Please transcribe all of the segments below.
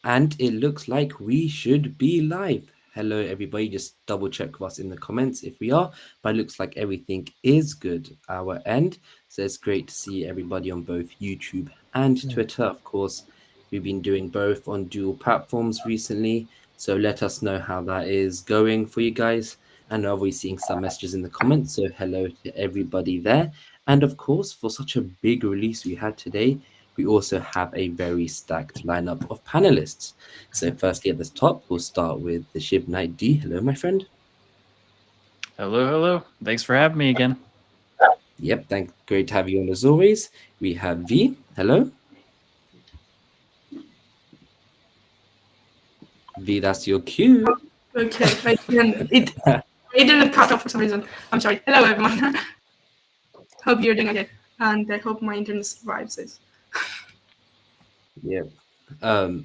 And it looks like we should be live. Hello, everybody. Just double check us in the comments if we are. But it looks like everything is good our end. So it's great to see everybody on both YouTube and Twitter. Of course, we've been doing both on dual platforms recently. So let us know how that is going for you guys. And are we seeing some messages in the comments? So hello to everybody there. And of course, for such a big release we had today, we also have a very stacked lineup of panelists. So, firstly, at the top, we'll start with the Shib Knight D. Hello, my friend. Hello, hello. Thanks for having me again. Yep, great to have you on as always. We have V. Hello. V, that's your cue. Okay, it didn't cut off for some reason. I'm sorry. Hello, everyone. Hope you're doing okay, and I hope my internet survives this. Yep.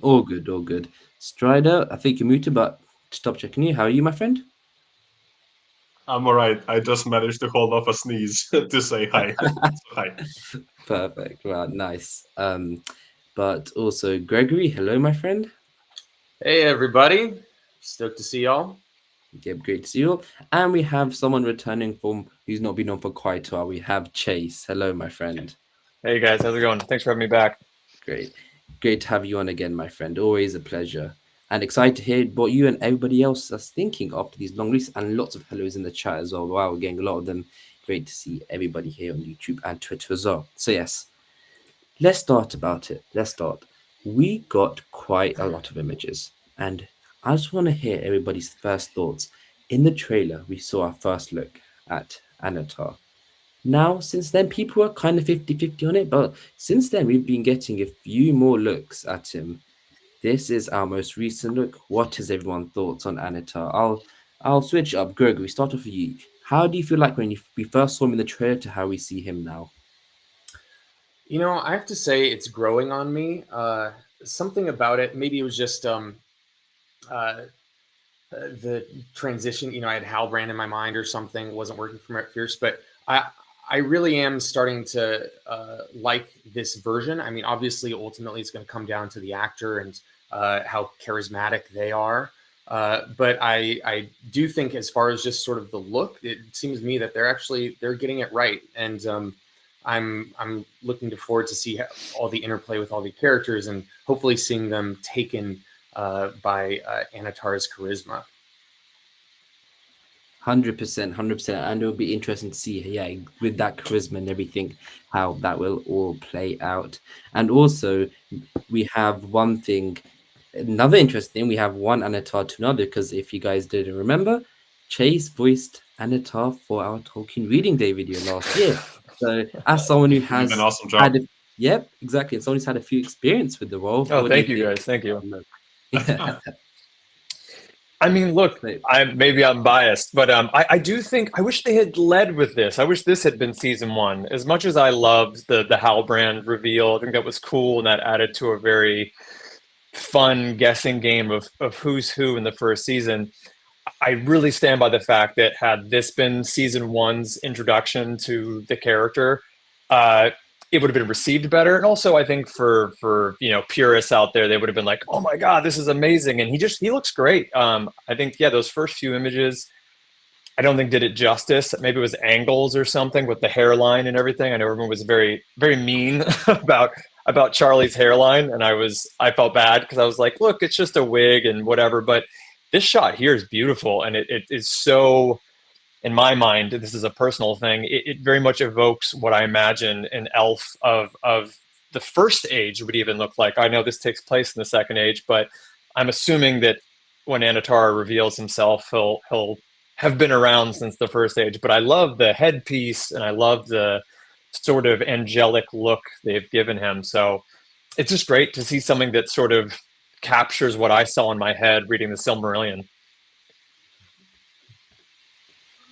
All good, all good. Strider, I think you're muted, but stop checking you. How are you, my friend? I'm all right. I just managed to hold off a sneeze to say hi. Hi. Perfect. Well, nice. But also Gregory, hello, my friend. Hey, everybody. Stoked to see y'all. Yep, great to see you all. And we have someone returning from who's not been on for quite a while. We have Chase. Hello, my friend. Hey guys, how's it going? Thanks for having me back. Great. Great to have you on again, my friend. Always a pleasure. And excited to hear what you and everybody else is thinking after these long weeks, and lots of hellos in the chat as well. Wow, we're getting a lot of them. Great to see everybody here on YouTube and Twitter as well. So yes, let's start about it. Let's start. We got quite a lot of images, and I just want to hear everybody's first thoughts. In the trailer, we saw our first look at Annatar. Now, since then, people are kind of 50-50 on it, but since then, we've been getting a few more looks at him. This is our most recent look. What is everyone's thoughts on Annatar? I'll switch up. Greg, we start off with you. How do you feel like when we first saw him in the trailer to how we see him now? You know, I have to say it's growing on me. Something about it, maybe it was just the transition. You know, I had Halbrand in my mind or something, wasn't working for me at first, but I really am starting to like this version. I mean, obviously, ultimately, it's going to come down to the actor and how charismatic they are. But I do think, as far as just sort of the look, it seems to me that they're getting it right, and I'm looking forward to see all the interplay with all the characters, and hopefully seeing them taken by Annatar's charisma. 100%, and it'll be interesting to see, yeah, with that charisma and everything, how that will all play out. And also, we have another interesting thing, we have one Annatar to another, because if you guys didn't remember, Chase voiced Annatar for our Tolkien Reading Day video last year. So, as someone who has an awesome job. Yep, exactly, and someone who's had a few experience with the role. Oh, thank you guys. Thank you. I mean, look, maybe I'm biased, but I do think I wish they had led with this. I wish this had been season one. As much as I loved the Halbrand reveal, I think that was cool, and that added to a very fun guessing game of who's who in the first season. I really stand by the fact that had this been season one's introduction to the character, it would have been received better. And also, I think for purists out there, they would have been like, "Oh my God, this is amazing!" And he looks great. I think those first few images, I don't think did it justice. Maybe it was angles or something with the hairline and everything. I know everyone was very very mean about Charlie's hairline, and I felt bad because I was like, "Look, it's just a wig and whatever." But this shot here is beautiful, and it is so. In my mind, this is a personal thing. It very much evokes what I imagine an elf of the first age would even look like. I know this takes place in the second age, but I'm assuming that when Annatar reveals himself, he'll have been around since the first age. But I love the headpiece, and I love the sort of angelic look they've given him. So it's just great to see something that sort of captures what I saw in my head reading the Silmarillion.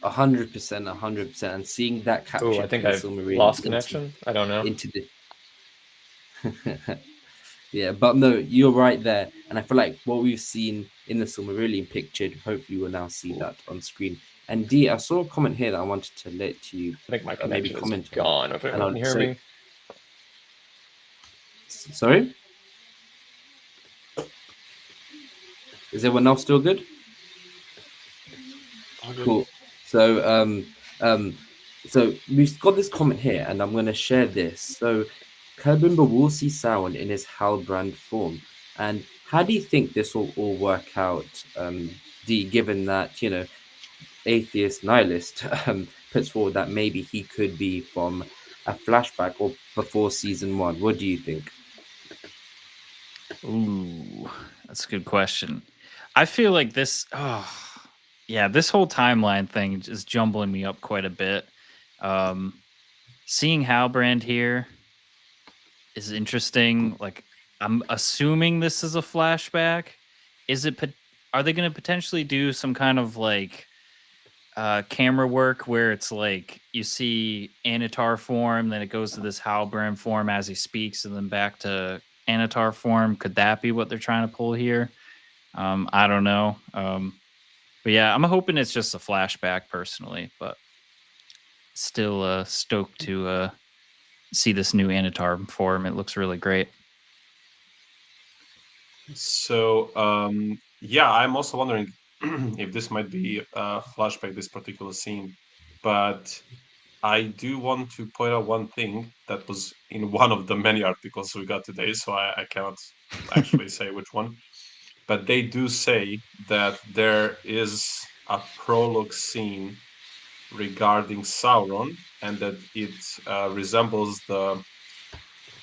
100%, and seeing that capture. Oh, I think I've lost connection. I don't know. Yeah, but no, you're right there, and I feel like what we've seen in the Silmarillion pictured, hopefully we'll now see that on screen. And D, I saw a comment here that I wanted to let you. I think my maybe connection comment is gone. If anyone can hear me. Sorry. Is everyone else still good? Cool. So so we've got this comment here, and I'm going to share this. So Celebrimbor will see Sauron in his Halbrand form, and how do you think this will all work out? Given that atheist nihilist puts forward that maybe he could be from a flashback or before season 1. What do you think? Ooh, that's a good question. I feel like this. Yeah, this whole timeline thing is jumbling me up quite a bit. Seeing Halbrand here is interesting. Like, I'm assuming this is a flashback. Are they going to potentially do some kind of like camera work where it's like you see Annatar form, then it goes to this Halbrand form as he speaks, and then back to Annatar form? Could that be what they're trying to pull here? I don't know. But yeah, I'm hoping it's just a flashback personally, but still stoked to see this new Annatar form. It looks really great. So yeah, I'm also wondering if this might be a flashback, this particular scene. But I do want to point out one thing that was in one of the many articles we got today, so I cannot actually say which one. But they do say that there is a prologue scene regarding Sauron, and that it resembles the,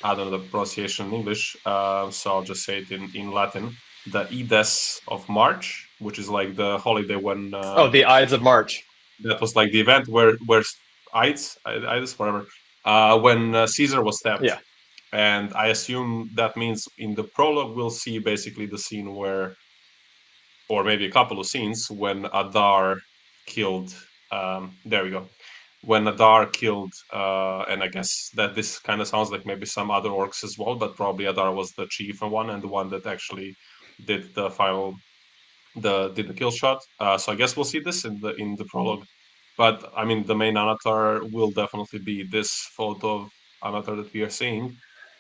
I don't know the pronunciation in English, so I'll just say it in Latin, the Ides of March, which is like the holiday when... the Ides of March. That was like the event where Ides, whatever, when Caesar was stabbed. Yeah. And I assume that means in the prologue we'll see basically the scene where, or maybe a couple of scenes, when Adar killed, there we go, when Adar killed, and I guess that this kind of sounds like maybe some other orcs as well, but probably Adar was the chief one and the one that actually did the final, did the kill shot. So I guess we'll see this in the prologue. But I mean, the main Annatar will definitely be this photo of Annatar that we are seeing.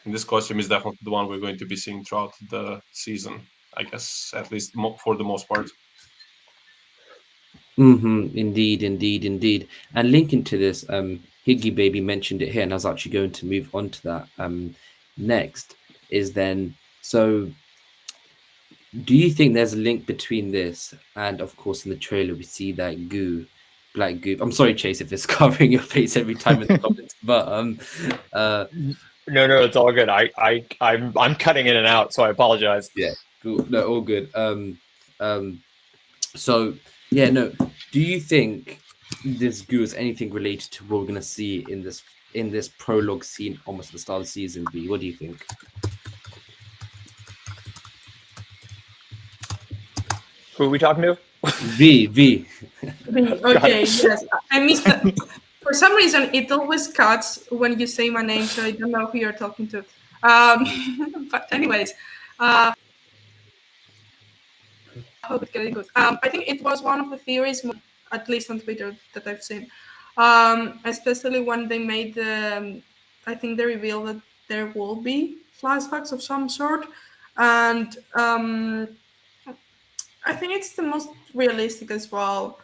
And this costume is definitely the one we're going to be seeing throughout the season, I guess, at least for the most part. Indeed. And linking to this, Higgy Baby mentioned it here, and I was actually going to move on to that next. Is then, so do you think there's a link between this and, of course, in the trailer we see that black goo? I'm sorry, Chase, if it's covering your face every time in the comments, but No, it's all good. I'm cutting in and out, so I apologize. Yeah, cool. No, all good. So yeah, no. Do you think this goo is anything related to what we're gonna see in this prologue scene, almost at the start of season B? What do you think? Who are we talking to? V. Okay, yes. I missed that. For some reason, it always cuts when you say my name, so I don't know who you're talking to. But anyways, I hope it's getting good. I think it was one of the theories, at least on Twitter, that I've seen. Especially when they made I think they revealed that there will be flashbacks of some sort. And I think it's the most realistic as well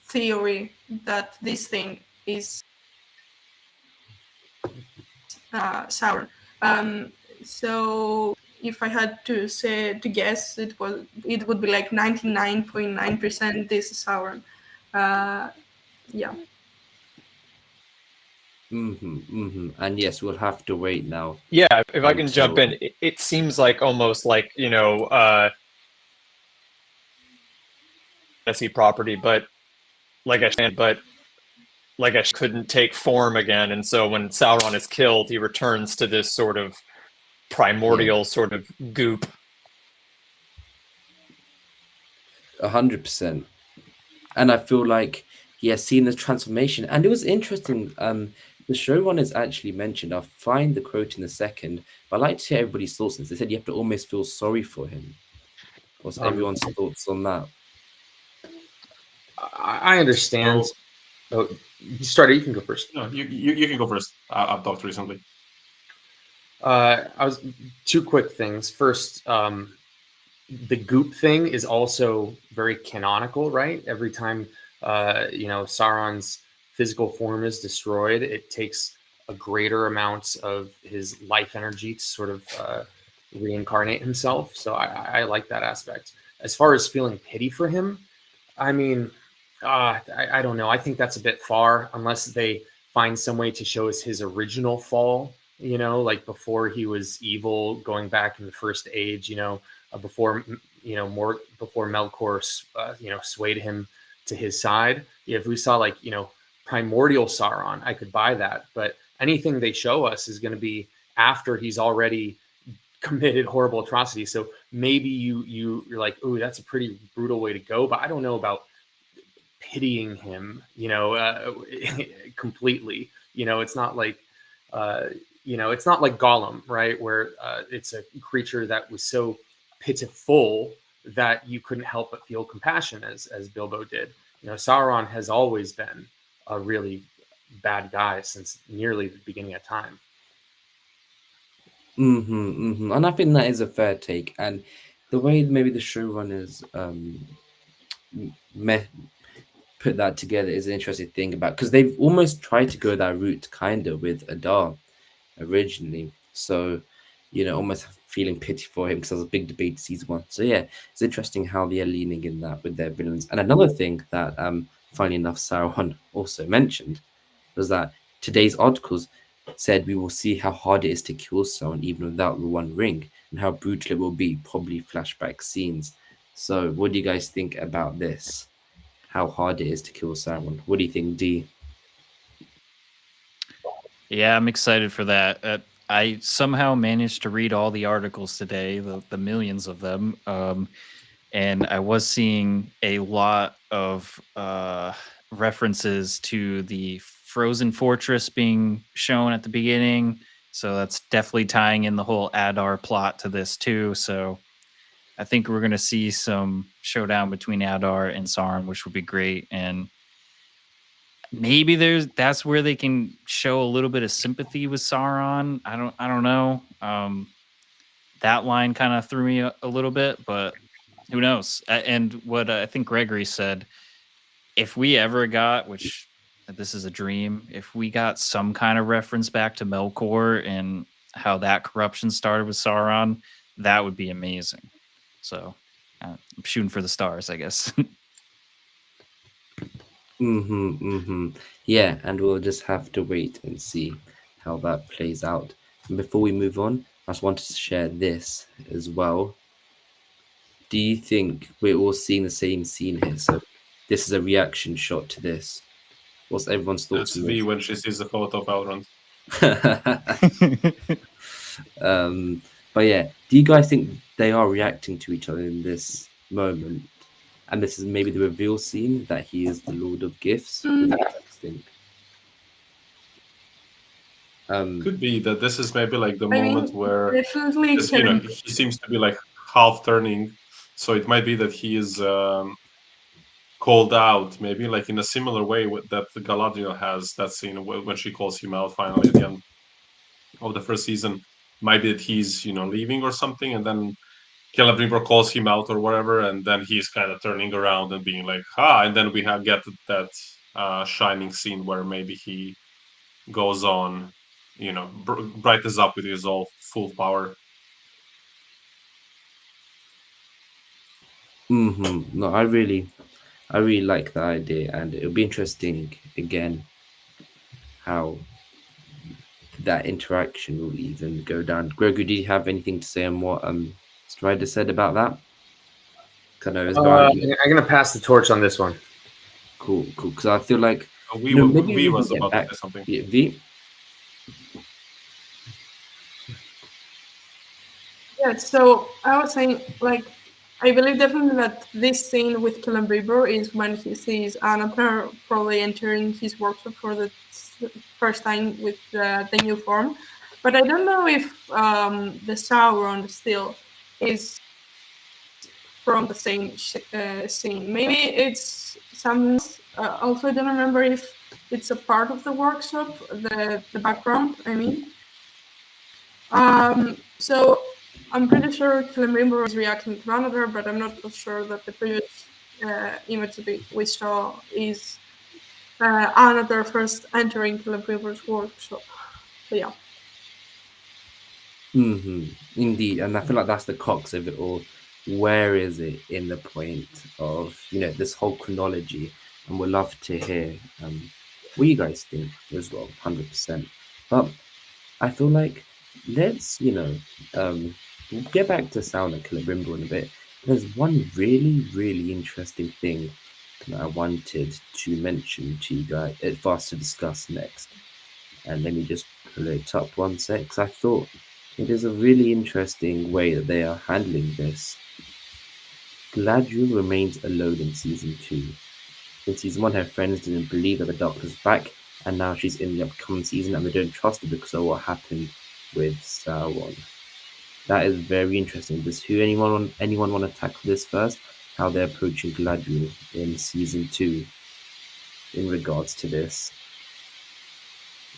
theory that this thing is Sauron. So if I had to guess, it would be like 99.9% this is Sauron. Yeah. And yes, we'll have to wait now. Yeah, if I can jump in, it seems like almost like fantasy property, but like I couldn't take form again, and so when Sauron is killed, he returns to this sort of primordial sort of goop. 100%. And I feel like he has seen this transformation, and it was interesting. The showrunners actually mentioned, I'll find the quote in a second, but I'd like to hear everybody's thoughts on this. They said you have to almost feel sorry for him. What's everyone's thoughts on that? I understand. Oh, you started. You can go first. No, you can go first. I've talked recently. I was two quick things. First, the goop thing is also very canonical, right? Every time Sauron's physical form is destroyed, it takes a greater amount of his life energy to sort of reincarnate himself. So I like that aspect. As far as feeling pity for him, I mean, I don't know. I think that's a bit far unless they find some way to show us his original fall, like before he was evil, going back in the First Age, before, before Melkor, swayed him to his side. If we saw primordial Sauron, I could buy that. But anything they show us is going to be after he's already committed horrible atrocities. So maybe you're like, oh, that's a pretty brutal way to go. But I don't know about pitying him, completely. It's not like, it's not like Gollum, right? Where it's a creature that was so pitiful that you couldn't help but feel compassion, as Bilbo did. Sauron has always been a really bad guy since nearly the beginning of time. And I think that is a fair take. And the way maybe the showrunners put that together is an interesting thing about, because they've almost tried to go that route kind of with Adar originally. So, almost feeling pity for him, because there was a big debate season 1. So yeah, it's interesting how they are leaning in that with their villains. And another thing that, funny enough, Sauron also mentioned was that today's articles said we will see how hard it is to kill someone even without the One Ring, and how brutal it will be, probably flashback scenes. So what do you guys think about this? How hard it is to kill Sauron? What do you think, D? Yeah, I'm excited for that. I somehow managed to read all the articles today, the millions of them, and I was seeing a lot of references to the Frozen Fortress being shown at the beginning. So that's definitely tying in the whole Adar plot to this too. So I think we're going to see some showdown between Adar and Sauron, which would be great. And maybe that's where they can show a little bit of sympathy with Sauron. I don't know. That line kind of threw me a little bit, but who knows? And what I think Gregory said, if we ever got, which this is a dream, if we got some kind of reference back to Melkor and how that corruption started with Sauron, that would be amazing. So I'm shooting for the stars, I guess. Yeah, and we'll just have to wait and see how that plays out. And before we move on, I just wanted to share this as well. Do you think we're all seeing the same scene here? So this is a reaction shot to this. What's everyone's thoughts That's on V this? when she sees the photo of Elrond. But yeah, do you guys think they are reacting to each other in this moment? And this is maybe the reveal scene that he is the Lord of Gifts? What do you guys think? Could be that this is maybe like the I moment mean, where, definitely because, Kevin. he seems to be like half turning, so it might be that he is called out, maybe like in a similar way that Galadriel has that scene when she calls him out finally at the end of the first season. Might be that he's leaving or something, and then Celebrimbor calls him out or whatever, and then he's kind of turning around and being like, and then we get that shining scene where maybe he goes on, brightens up with his all full power. No, I really like the idea, and it'll be interesting again how that interaction will even go down. Gregory, do you have anything to say on what Strider said about that? I'm gonna pass the torch on this one. Cool. Because I feel like maybe V was can about back to say something. Yeah, V. Yeah, so I was saying, I believe definitely that this scene with Celebrimbor is when he sees Annatar probably entering his workshop for the first time with the new form. But I don't know if the Sauron still is from the same scene. Maybe it's some. Also, I don't remember if it's a part of the workshop, the background. I mean, so I'm pretty sure Celebrimbor is reacting to Annatar, but I'm not sure that the previous image that we saw is Annatar first entering Celebrimbor's workshop. So yeah. Indeed, and I feel like that's the crux of it all. Where is it in the point of this whole chronology? And we'd love to hear what you guys think as well, 100%. But I feel like let's we'll get back to Sauron and Celebrimbor in a bit. There's one really interesting thing that I wanted to mention to you guys for us to discuss next. And let me just pull it up one sec, because I thought it is a really interesting way that they are handling this. Galadriel remains alone in season 2. In season 1, her friends didn't believe that the Doctor's back, and now she's in the upcoming season, and they don't trust her because of what happened with Sauron. That is very interesting. Does anyone want to tackle this first? How they're approaching Galadriel in season 2 in regards to this?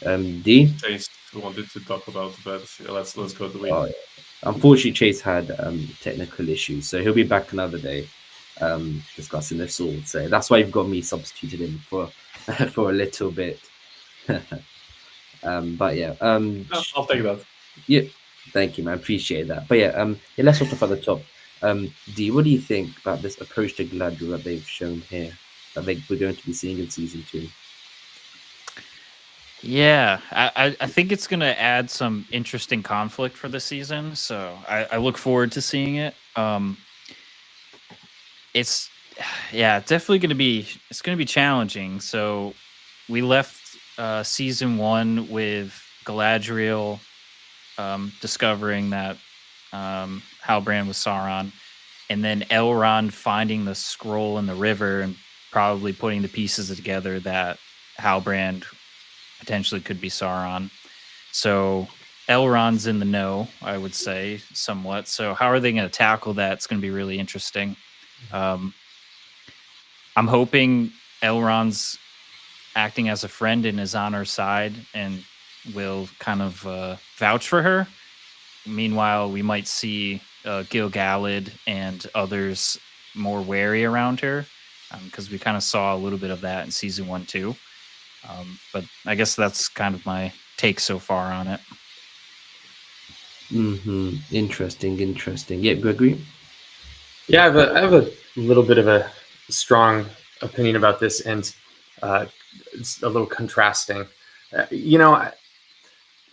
D? Chase wanted to talk about, but let's go to Lee. Oh, yeah. Unfortunately, Chase had technical issues, so he'll be back another day discussing this all. So that's why you've got me substituted in for for a little bit. But yeah, I'll take that. Yeah, thank you, man. Appreciate that. But yeah, let's talk about the top. D, what do you think about this approach to Galadriel that they've shown here, that we're going to be seeing in season 2? Yeah, I think it's going to add some interesting conflict for the season, so I look forward to seeing it. It's definitely going to be challenging. So we left season 1 with Galadriel discovering that Halbrand was Sauron, and then Elrond finding the scroll in the river and probably putting the pieces together that Halbrand potentially could be Sauron. So Elrond's in the know, I would say, somewhat. So how are they going to tackle that? It's going to be really interesting. I'm hoping Elrond's acting as a friend and is on her side and will kind of vouch for her. Meanwhile, we might see Gil-galad and others more wary around her, because we kind of saw a little bit of that in season 1 too. But I guess that's kind of my take so far on it. Interesting. Yeah, Gregory? Yeah, I have a little bit of a strong opinion about this, and it's a little contrasting.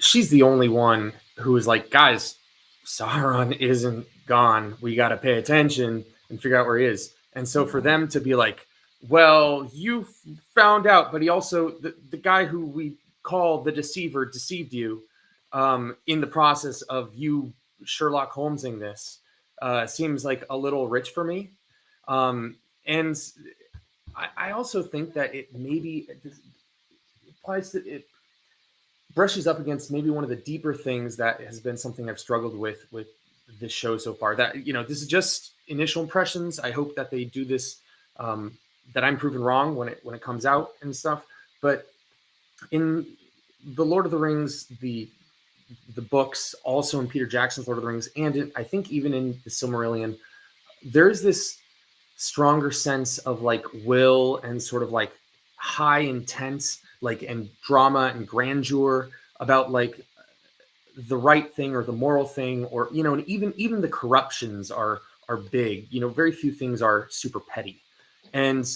She's the only one who is like, guys, Sauron isn't gone. We got to pay attention and figure out where he is. And so for them to be like, well, you found out, but he also, the guy who we call the deceiver deceived you in the process of you Sherlock Holmesing this, seems like a little rich for me. And I also think that it brushes up against maybe one of the deeper things that has been something I've struggled with this show so far. That, this is just initial impressions. I hope that they do this, that I'm proven wrong when it comes out and stuff. But in the Lord of the Rings, the books, also in Peter Jackson's Lord of the Rings, and I think even in the Silmarillion, there's this stronger sense of like will and sort of like high intense, like, and drama and grandeur about like the right thing or the moral thing, or and even the corruptions are big. Very few things are super petty. And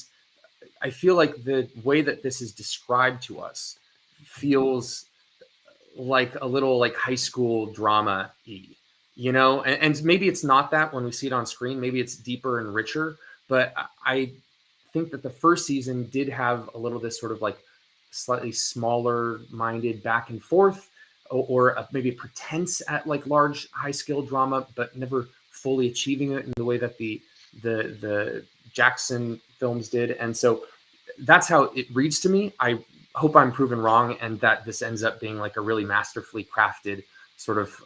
I feel like the way that this is described to us feels like a little like high school drama-y, and maybe it's not that when we see it on screen. Maybe it's deeper and richer, but I think that the first season did have a little this sort of like slightly smaller minded back and forth, or maybe a pretense at like large high scale drama, but never fully achieving it in the way that the Jackson films did. And so that's how it reads to me. I hope I'm proven wrong, and that this ends up being like a really masterfully crafted sort of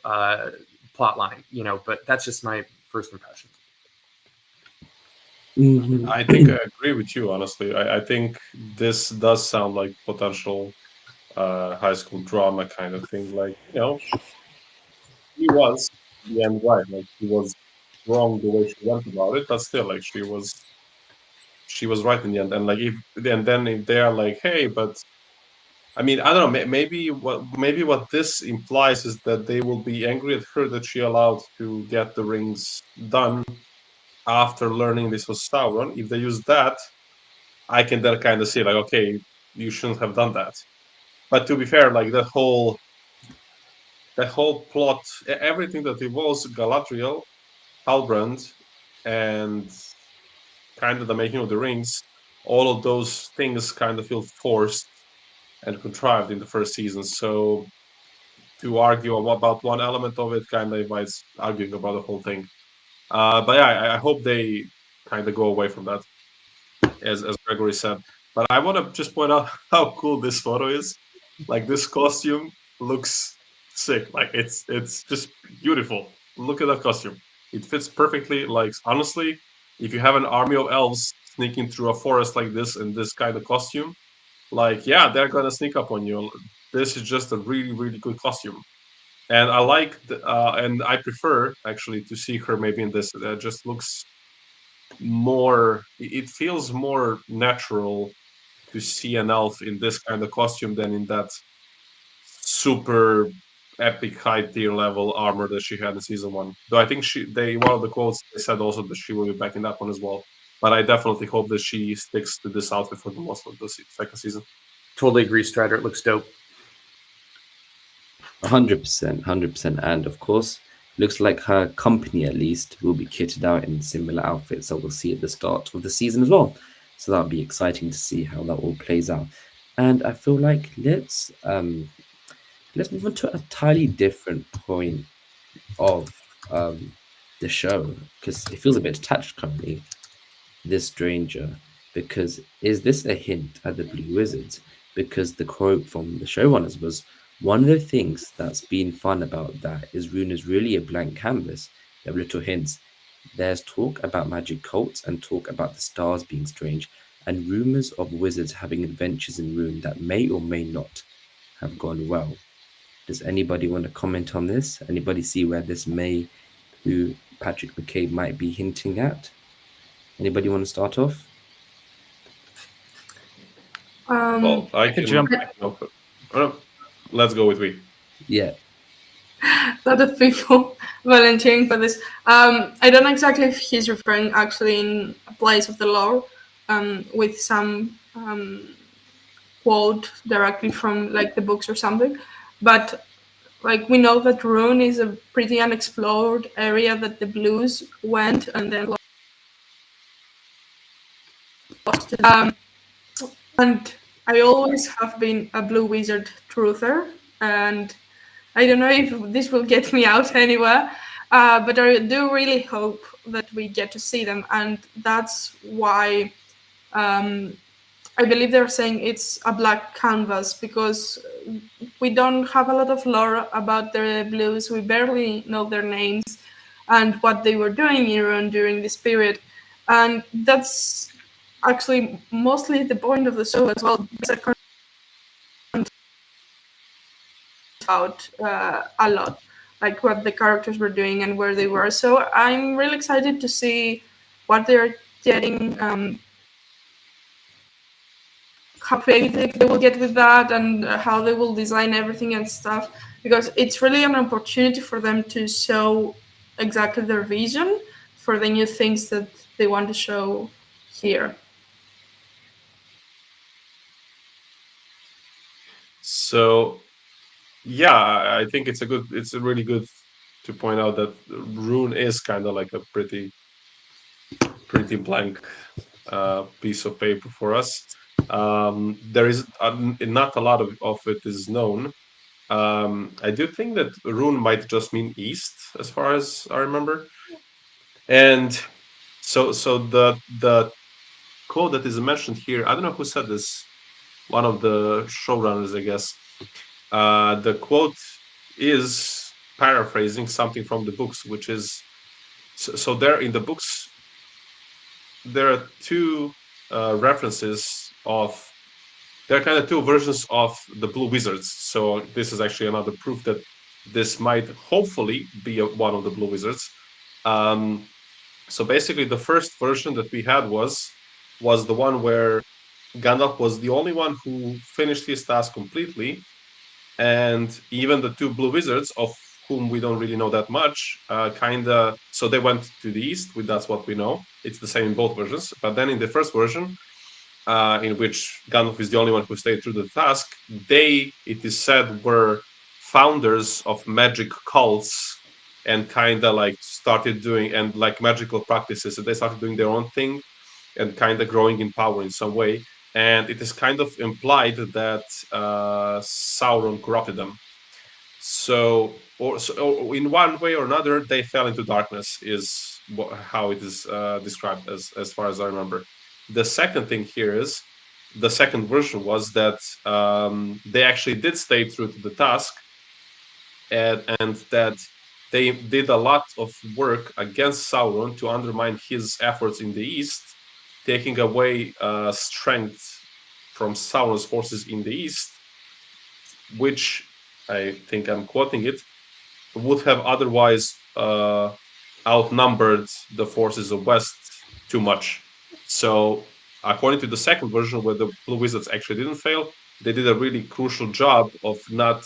plot line, but that's just my first impression. I think I agree with you, honestly. I think this does sound like potential high school drama kind of thing. Like, he was the end right. Like she was wrong the way she went about it, but still, like she was right in the end. And like if they are like, hey, but I mean, I don't know. Maybe what this implies is that they will be angry at her that she allowed to get the rings done after learning this was Sauron. If they use that, I can then kind of see like, okay, you shouldn't have done that. But to be fair, like that whole plot, everything that involves Galadriel, Halbrand, and kind of the making of the rings, all of those things kind of feel forced and contrived in the first season. So to argue about one element of it kind of invites arguing about the whole thing. But yeah, I hope they kind of go away from that, as Gregory said. But I want to just point out how cool this photo is. Like this costume looks sick. Like it's just beautiful. Look at that costume. It fits perfectly. Like honestly, if you have an army of elves sneaking through a forest like this in this kind of costume, like yeah, they're gonna sneak up on you. This is just a really really good costume. And I like, and I prefer actually to see her maybe in this. That just looks more. It feels more natural to see an elf in this kind of costume than in that super epic high tier level armor that she had in season one. Though I think one of the quotes they said also that she will be back in that one as well. But I definitely hope that she sticks to this outfit for the most of the second season. Totally agree, Strider. It looks dope. 100%, 100%. And of course, looks like her company at least will be kitted out in similar outfits that we'll see at the start of the season as well. So that'll be exciting to see how that all plays out. And I feel like let's move on to a entirely different point of the show, because it feels a bit detached currently, this stranger. Because is this a hint at the Blue Wizards? Because the quote from the showrunners was, one of the things that's been fun about that is Rune is really a blank canvas. There are little hints. There's talk about magic cults and talk about the stars being strange, and rumors of wizards having adventures in Rune that may or may not have gone well. Does anybody want to comment on this? Anybody see where this may, who Patrick McCabe might be hinting at? Anybody want to start off? Well, I could can jump. Let's go with we. Yeah. A lot of people volunteering for this. I don't know exactly if he's referring actually in a place of the lore, with some quote directly from like the books or something, but like we know that Rune is a pretty unexplored area that the Blues went and then lost. And I always have been a Blue Wizard truther, and I don't know if this will get me out anywhere, but I do really hope that we get to see them, and that's why I believe they're saying it's a black canvas, because we don't have a lot of lore about the Blues. We barely know their names and what they were doing in Iran during this period, and that's actually mostly the point of the show as well. About a lot, like what the characters were doing and where they were. So I'm really excited to see what they're getting, how creative they will get with that, and how they will design everything and stuff. Because it's really an opportunity for them to show exactly their vision for the new things that they want to show here. So yeah, I think it's a really good to point out that Rune is kind of like a pretty blank piece of paper for us. There is not a lot of it is known. I do think that Rune might just mean east, as far as I remember. And so the quote that is mentioned here, I don't know who said this. One of the showrunners, I guess. The quote is paraphrasing something from the books, which is so there in the books there are two references of there are kind of two versions of the Blue Wizards. So this is actually another proof that this might hopefully be one of the Blue Wizards. So basically, the first version that we had was the one where Gandalf was the only one who finished his task completely, and even the two Blue Wizards, of whom we don't really know that much, so they went to the east. That's what we know. It's the same in both versions. But then in the first version, in which Gandalf is the only one who stayed through the task, they, it is said, were founders of magic cults and kind of like started doing and like magical practices. And they started doing their own thing and kind of growing in power in some way. And it is kind of implied that Sauron corrupted them. So in one way or another, they fell into darkness, is how it is described as far as I remember. The second thing here is, the second version was that they actually did stay true to the task, and that they did a lot of work against Sauron to undermine his efforts in the east, taking away strength from Sauron's forces in the east, which, I think I'm quoting it, would have otherwise outnumbered the forces of West too much. So, according to the second version, where the Blue Wizards actually didn't fail, they did a really crucial job of not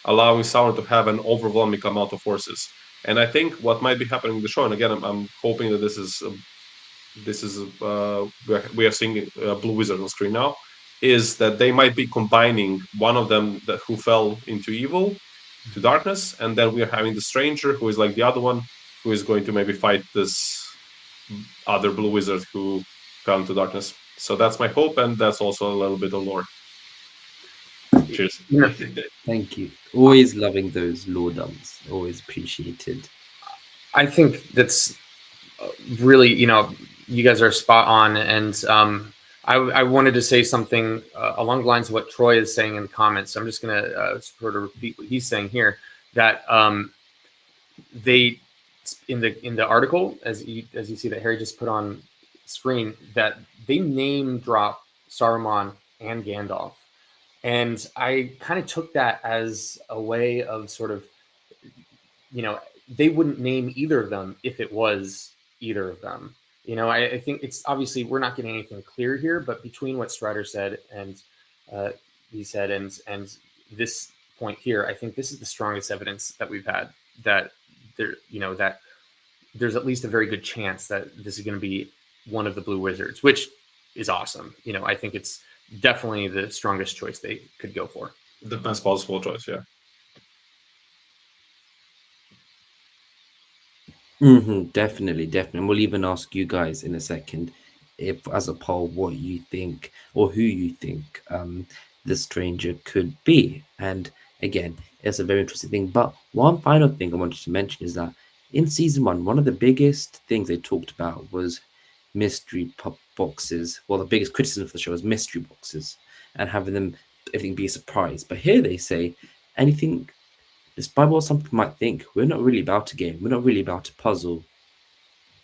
allowing Sauron to have an overwhelming amount of forces. And I think what might be happening in the show, and again, I'm hoping that this is we are seeing Blue Wizard on screen now, is that they might be combining one of them who fell into evil, to darkness, and then we are having the stranger who is like the other one, who is going to maybe fight this other Blue Wizard who fell into darkness. So that's my hope, and that's also a little bit of lore. Cheers. Thank you. Always loving those lore dumps. Always appreciated. I think that's really, you guys are spot on. And I wanted to say something along the lines of what Troy is saying in the comments. So I'm just going to sort of repeat what he's saying here, that they, in the article, as you see that Harry just put on screen, that they name drop Saruman and Gandalf. And I kind of took that as a way of sort of, they wouldn't name either of them if it was either of them. I think it's obviously we're not getting anything clear here, but between what Strider said and he said and this point here, I think this is the strongest evidence that we've had that there, that there's at least a very good chance that this is going to be one of the Blue Wizards, which is awesome. I think it's definitely the strongest choice they could go for. The best possible choice, yeah. Definitely. We'll even ask you guys in a second, if as a poll, what you think or who you think the stranger could be. And again, it's a very interesting thing. But one final thing I wanted to mention is that in season 1, one of the biggest things they talked about was mystery boxes. Well, the biggest criticism for the show is mystery boxes and having them everything be a surprise. But here they say anything. Despite what some people might think, we're not really about a game. We're not really about a puzzle.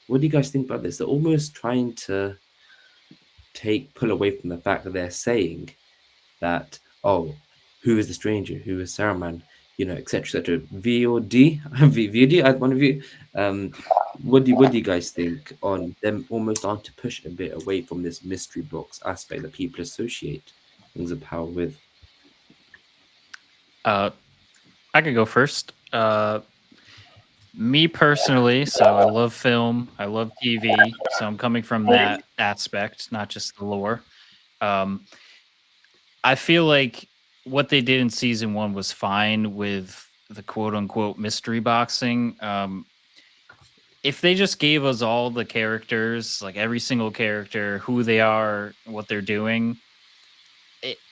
What do you guys think about this? They're almost trying to pull away from the fact that they're saying that, oh, who is the stranger? Who is Saruman? Etc. etc. V or D? V or D? One of you. What do you guys think on them almost starting to push a bit away from this mystery box aspect that people associate things of power with? I could go first. Me personally, so I love film, I love TV, so I'm coming from that aspect, not just the lore. I feel like what they did in season 1 was fine with the quote unquote mystery boxing. If they just gave us all the characters, like every single character, who they are, what they're doing,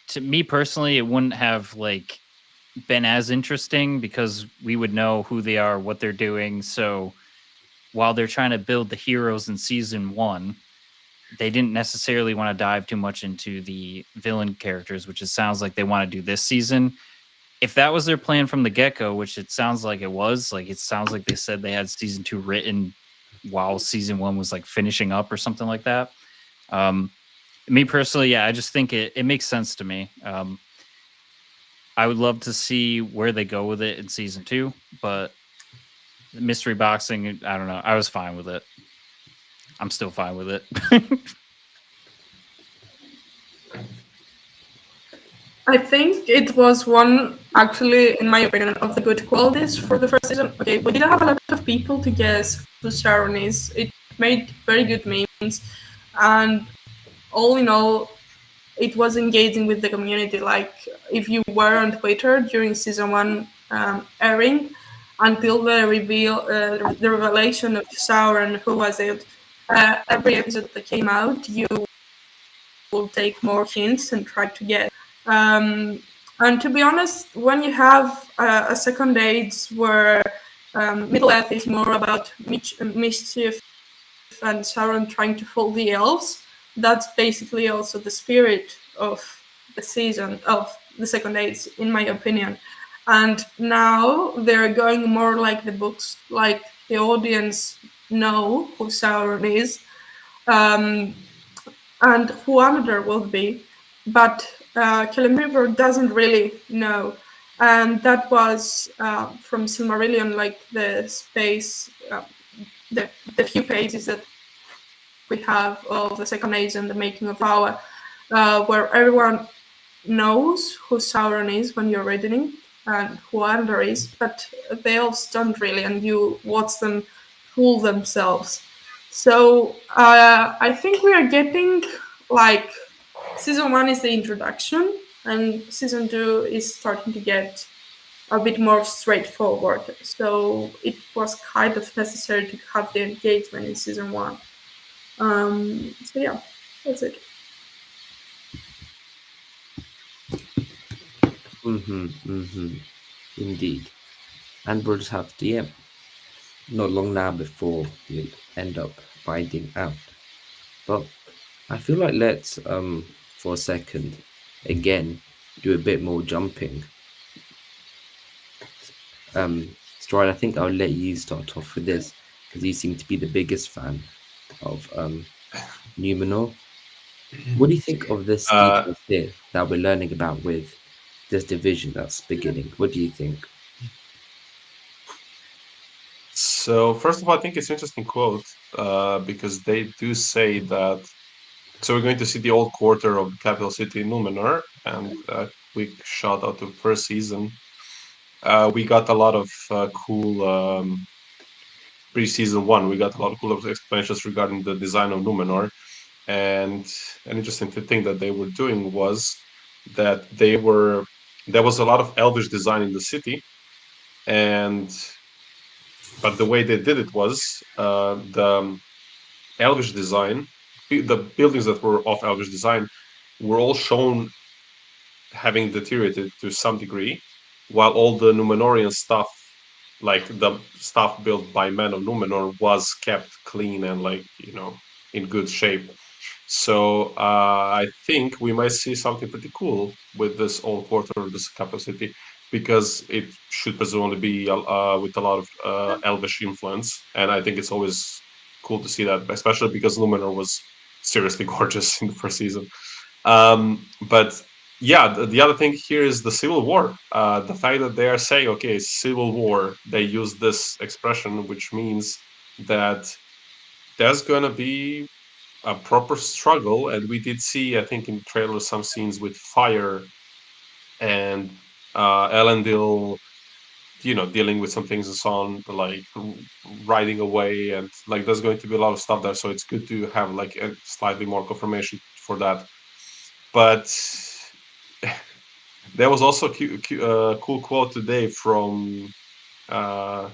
to me personally, it wouldn't have been as interesting because we would know who they are, what they're doing. So while they're trying to build the heroes in season 1, they didn't necessarily want to dive too much into the villain characters, which it sounds like they want to do this season. If that was their plan from the get-go, which it sounds like it was, it sounds like they said they had season 2 written while season 1 was finishing up or something like that. Me personally, yeah, I just think it makes sense to me. I would love to see where they go with it in season 2, but mystery boxing, I don't know. I was fine with it. I'm still fine with it. I think it was one, actually, in my opinion, of the good qualities for the first season. Okay, we didn't have a lot of people to guess who Sauron is. It made very good memes, and all in all, it was engaging with the community. Like, if you were on Twitter during season 1 airing, until the the revelation of Sauron, who was it, every episode that came out, you will take more hints and try to get. And to be honest, when you have a second age where Middle Earth is more about mischief and Sauron trying to fool the elves, that's basically also the spirit of the season of the second age, in my opinion. And now they're going more like the books, like the audience know who Sauron is. And who Annatar will be, but Celebrimbor doesn't really know. And that was from Silmarillion, like the space, the few pages that we have of the Second Age and the making of power, where everyone knows who Sauron is when you're reading and who Annatar is, but the elves don't really, and you watch them fool themselves. So I think we are getting like season 1 is the introduction, and season 2 is starting to get a bit more straightforward. So it was kind of necessary to have the engagement in season 1. So yeah, that's it. Indeed. And we'll just have to, yeah, not long now before you end up finding out. But I feel like let's for a second again do a bit more jumping. Stride, I think I'll let you start off with this because you seem to be the biggest fan of Numenor. What do you think of this details here that we're learning about with this division that's beginning? What do you think? So first of all, I think it's an interesting quote because they do say that. So we're going to see the old quarter of the capital city, Numenor, and a quick shout out to first season. We got a lot of cool pre-season 1. We got a lot of cool explanations regarding the design of Numenor, and an interesting thing that they were doing was that there was a lot of elvish design in the city, but the way they did it was the elvish design, the buildings that were of elvish design were all shown having deteriorated to some degree, while all the Numenorian stuff, like the stuff built by men of Numenor, was kept clean and in good shape. So I think we might see something pretty cool with this old quarter of this capital city, because it should presumably be with a lot of elvish influence, and I think it's always cool to see that, especially because Numenor was seriously gorgeous in the first season. But yeah, the other thing here is the Civil War. The fact that they are saying, okay, Civil War, they use this expression, which means that there's going to be a proper struggle. And we did see, I think, in trailers, some scenes with fire and Elendil, dealing with some things and so on, like riding away, and like there's going to be a lot of stuff there. So it's good to have like a slightly more confirmation for that. But there was also a cool quote today from the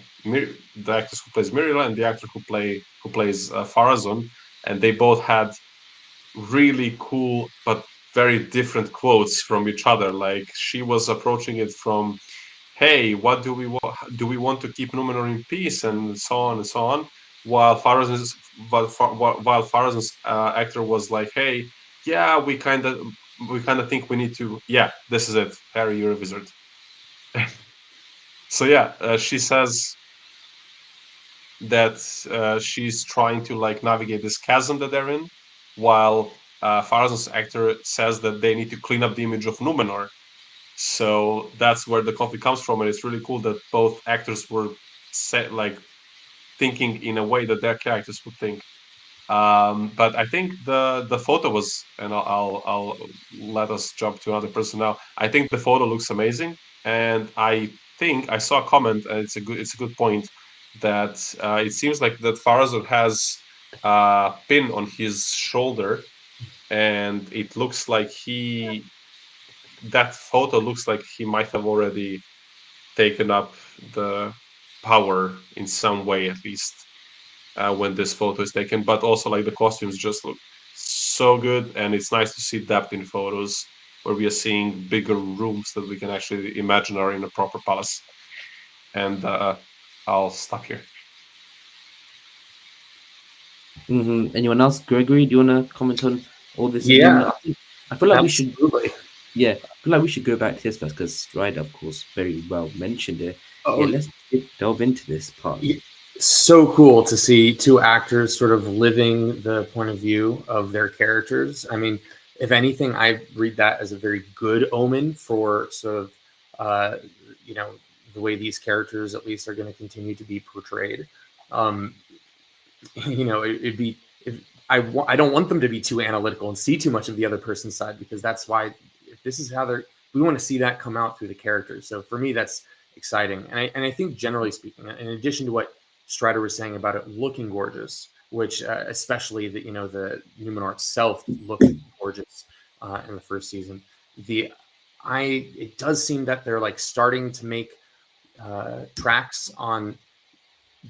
actress who plays Miriel and the actor who plays Pharazon, and they both had really cool but very different quotes from each other. Like, she was approaching it from, "Hey, what do we want? Do we want to keep Numenor in peace?" and so on and so on. While Pharazon's actor was like, "Hey, yeah, we kind of think we need to. Yeah, this is it, Harry, you're a wizard." So yeah, she says that she's trying to like navigate this chasm that they're in, while Pharazon's actor says that they need to clean up the image of Numenor. So that's where the conflict comes from, and it's really cool that both actors were set like thinking in a way that their characters would think. But I think the photo was, and I'll let us jump to another person now. I think the photo looks amazing, and I think I saw a comment, and it's a good point that it seems like that Pharazon has a pin on his shoulder, and it looks like that photo looks like he might have already taken up the power in some way, at least when this photo is taken. But also, like, the costumes just look so good, and it's nice to see depth in photos where we are seeing bigger rooms that we can actually imagine are in a proper palace. And I'll stop here. Anyone else? Gregory, do you want to comment on all this? Yeah, I feel like we should. absolutely. Yeah, I feel like we should go back to this first because Strider, of course, very well mentioned it. Oh, Yeah, let's delve into this part. so cool to see two actors sort of living the point of view of their characters. I mean, if anything, I read that as a very good omen for sort of, the way these characters at least are going to continue to be portrayed. It'd be, I don't want them to be too analytical and see too much of the other person's side, because that's why, if this is how we want to see that come out through the characters. So for me, that's exciting. And I think generally speaking, in addition to what Strider was saying about it looking gorgeous, which especially the Numenor itself looked gorgeous in the first season. It does seem that they're like starting to make tracks on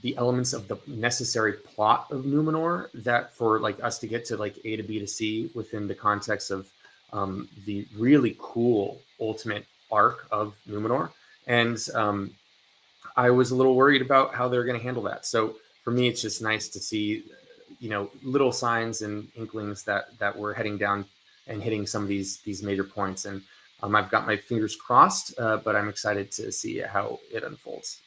the elements of the necessary plot of Numenor that for like us to get to like A to B to C within the context of the really cool ultimate arc of Numenor. And I was a little worried about how they're going to handle that. So for me, it's just nice to see, little signs and inklings that we're heading down and hitting some of these major points. And I've got my fingers crossed, but I'm excited to see how it unfolds.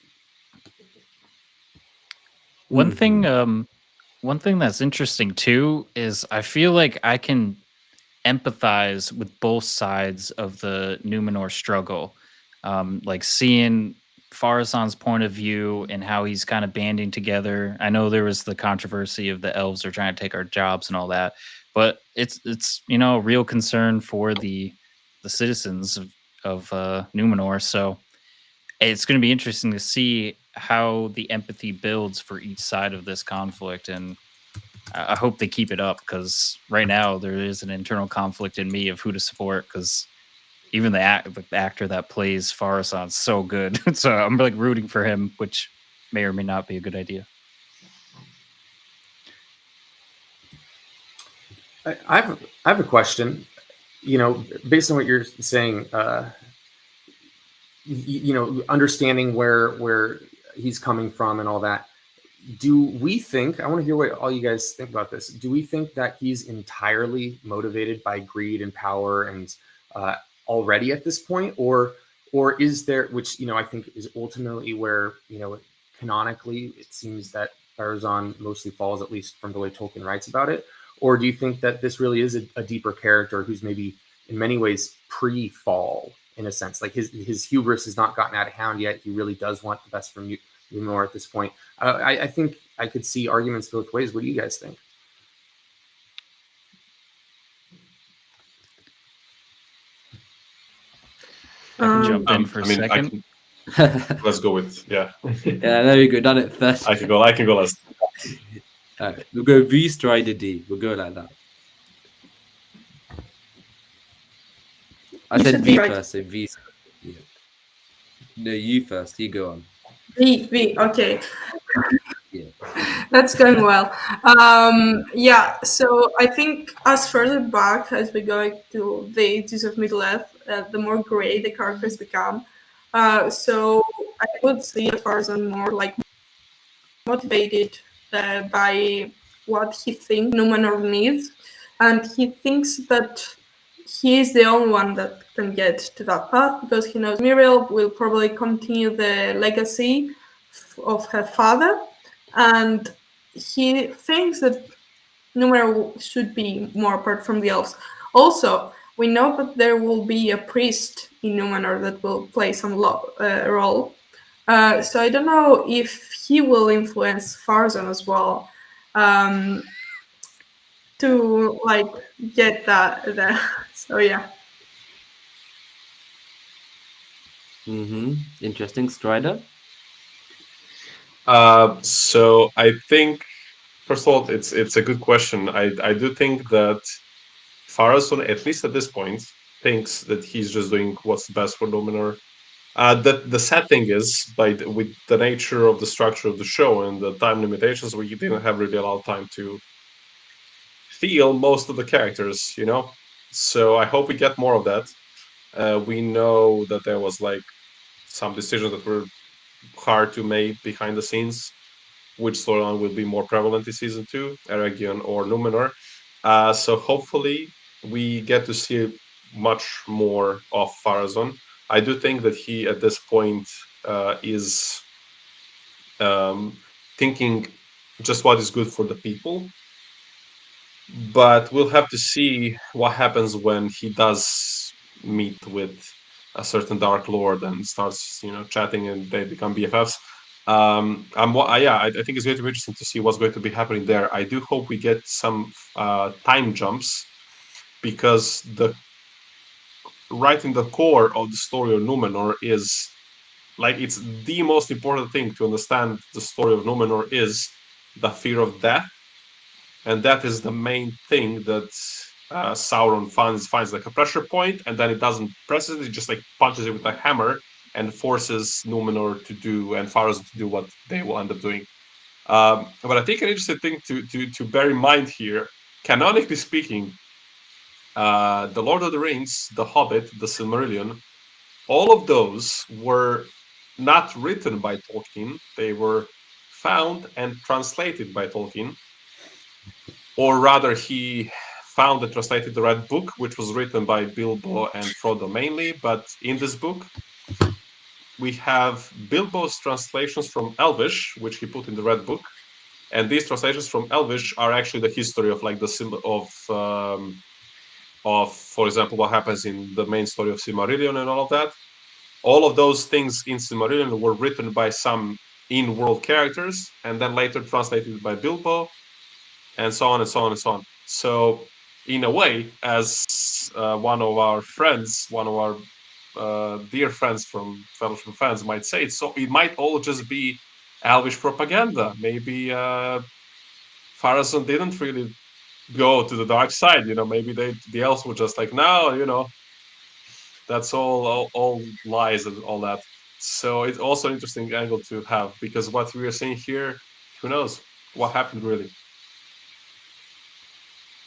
One thing that's interesting too is I feel like I can empathize with both sides of the Numenor struggle. Like seeing Pharazon's point of view and how he's kind of banding together. I know there was the controversy of the elves are trying to take our jobs and all that, but it's a real concern for the citizens of Numenor. So it's going to be interesting to see how the empathy builds for each side of this conflict, and I hope they keep it up, because right now there is an internal conflict in me of who to support, because even the actor that plays Pharazon's so good. So I'm like rooting for him, which may or may not be a good idea. I have a question. Based on what you're saying, understanding where he's coming from and all that, do we think, I want to hear what all you guys think about this. Do we think that he's entirely motivated by greed and power and already at this point, or is there, which I think is ultimately where canonically it seems that Pharazon mostly falls, at least from the way Tolkien writes about it, or do you think that this really is a deeper character who's maybe in many ways pre-fall, in a sense, like his hubris has not gotten out of hand yet, he really does want the best from Numenor at this point? I think I could see arguments both ways. What do you guys think? I can jump in for a second. Let's go with Yeah, there we go. Done it first. I can go last. All right, we'll go V, Strider, D. We'll go like that. I said V first, so V. Yeah. No, you first. You go on. V. Okay. Yeah. That's going well. So I think as further back as we go to the ages of Middle-earth, the more gray the characters become. So I would see Pharazon more like motivated by what he thinks Numenor needs, and he thinks that he is the only one that can get to that path, because he knows Muriel will probably continue the legacy of her father, and he thinks that Numenor should be more apart from the elves. Also, We know that there will be a priest in Numenor that will play some role. So I don't know if he will influence Pharazon as well, to like get that. So yeah. Interesting. Strider? So I think, first of all, it's a good question. I do think that Pharazon, at least at this point, thinks that he's just doing what's best for Numenor. That the sad thing is, with the nature of the structure of the show and the time limitations, we didn't have really a lot of time to feel most of the characters, you know. So I hope we get more of that. We know that there was like some decisions that were hard to make behind the scenes. Which storyline will be more prevalent in season 2, Eregion or Numenor? So hopefully we get to see much more of Pharazon. I do think that he at this point is thinking just what is good for the people, but we'll have to see what happens when he does meet with a certain Dark Lord and starts, chatting, and they become BFFs. I think it's going to be interesting to see what's going to be happening there. I do hope we get some time jumps, because right in the core of the story of Numenor is like, it's the most important thing to understand the story of Numenor is the fear of death, and that is the main thing that Sauron finds like a pressure point, and then it doesn't press it; it just like punches it with a hammer and forces Numenor to do, and Pharazon to do what they will end up doing. But I think an interesting thing to bear in mind here, canonically speaking, the Lord of the Rings, the Hobbit, the Silmarillion, all of those were not written by Tolkien; they were found and translated by Tolkien. Or rather, he found and translated the Red Book, which was written by Bilbo and Frodo mainly. But in this book, we have Bilbo's translations from Elvish, which he put in the Red Book, and these translations from Elvish are actually the history of like the symbol of, for example, what happens in the main story of Silmarillion and all of that. All of those things in Silmarillion were written by some in-world characters, and then later translated by Bilbo, and so on and so on and so on. So, in a way, as one of our dear friends from Fellowship of Fans might say, so it might all just be Elvish propaganda. Maybe Pharazon didn't really go to the dark side. Maybe the elves were just like, no, that's all lies and all that. So it's also an interesting angle to have, because what we are seeing here, who knows what happened really.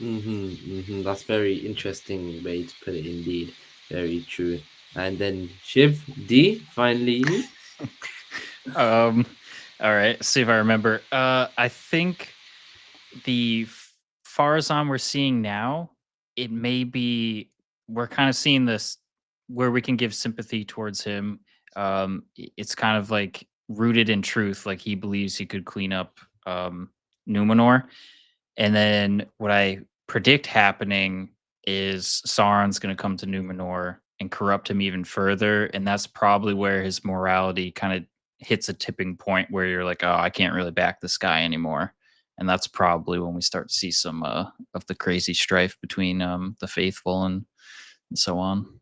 That's very interesting way to put it, indeed. Very true. And then Shiv D, finally. All right, see if I remember. I think the Pharazon we're seeing now, it may be, we're kind of seeing this where we can give sympathy towards him. It's kind of like rooted in truth, like he believes he could clean up Numenor. And then what I predict happening is Sauron's going to come to Numenor and corrupt him even further, and that's probably where his morality kind of hits a tipping point where you're like, oh, I can't really back this guy anymore. And that's probably when we start to see some of the crazy strife between the faithful and so on.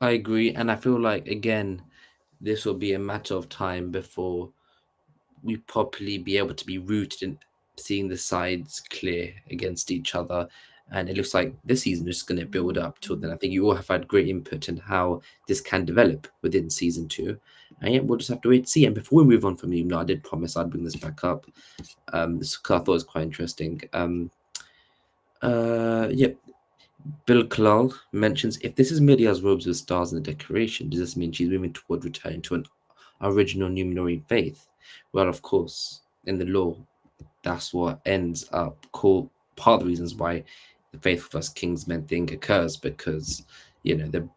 I agree, and I feel like, again, this will be a matter of time before we properly be able to be rooted in seeing the sides clear against each other. And it looks like this season is going to build up till then. I think you all have had great input in how this can develop within season 2. And yeah, we'll just have to wait to see. And before we move on from I did promise I'd bring this back up. This I thought was quite interesting. Bill Kalal mentions, if this is Midia's robes with stars in the decoration, does this mean she's moving toward returning to an original Numenorian faith? Well, of course, in the law, that's what ends up part of the reasons why the faithful first Kingsmen thing occurs, because they're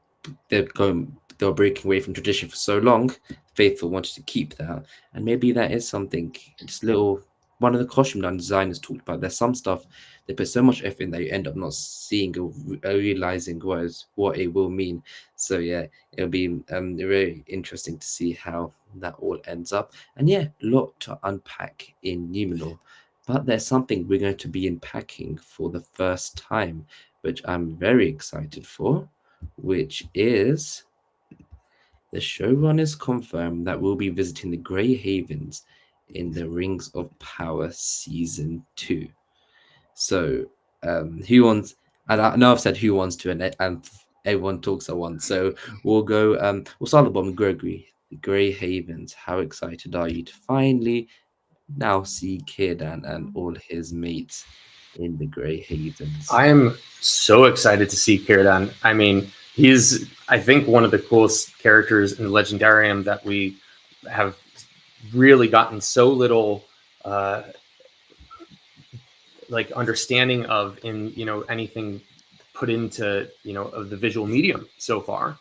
breaking away from tradition for so long. The faithful wanted to keep that, and maybe that is something, just little one of the costume designers talked about, there's some stuff they put so much effort in that you end up not seeing or realizing what it will mean. So yeah, it'll be very interesting to see how that all ends up. And yeah, a lot to unpack in Numenor. But there's something we're going to be unpacking for the first time, which I'm very excited for, which is the showrunners confirmed that we'll be visiting the Grey Havens in the Rings of Power Season 2. So, who wants? And I know I've said who wants to, and everyone talks at once. So we'll go. We'll start at the bottom. Gregory, the Grey Havens. How excited are you to finally now see Círdan and all his mates in the Grey Havens? I am so excited to see Círdan. I mean, he's, I think, one of the coolest characters in the Legendarium that we have really gotten so little like understanding of in, you know, anything put into, you know, of the visual medium so far.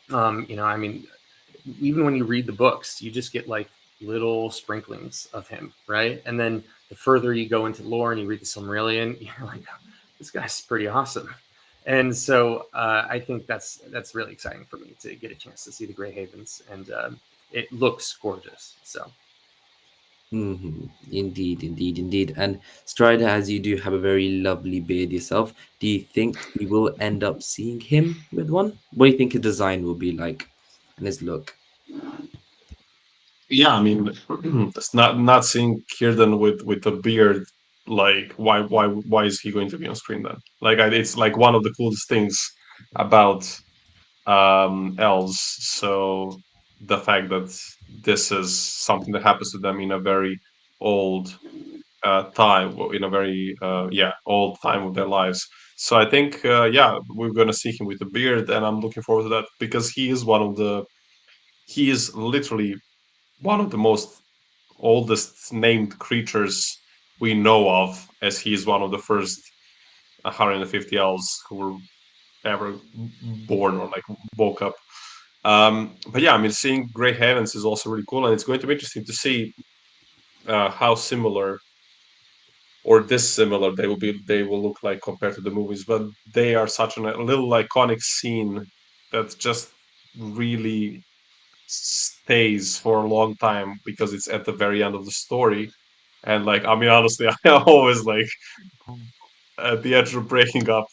You know, I mean, even when you read the books, you just get like little sprinklings of him, right? And then the further you go into lore and you read the Silmarillion, you're like, oh, this guy's pretty awesome. And so I think that's really exciting for me to get a chance to see the Grey Havens, and it looks gorgeous. So. Indeed. And Strider, as you do have a very lovely beard yourself, do you think we will end up seeing him with one? What do you think his design will be like and his look? Yeah, I mean, it's not seeing Círdan with a beard. Like, why is he going to be on screen then? Like, it's like one of the coolest things about elves. So the fact that this is something that happens to them in a very old time, in a very old time of their lives. So I think we're gonna see him with a beard, and I'm looking forward to that because he is literally one of the most oldest named creatures we know of, as he is one of the first 150 elves who were ever born or like woke up. But yeah, I mean, seeing Grey Havens is also really cool, and it's going to be interesting to see how similar or dissimilar they will look like compared to the movies. But they are such a little iconic scene that just really stays for a long time because it's at the very end of the story. And like, I mean, honestly, I'm always like at the edge of breaking up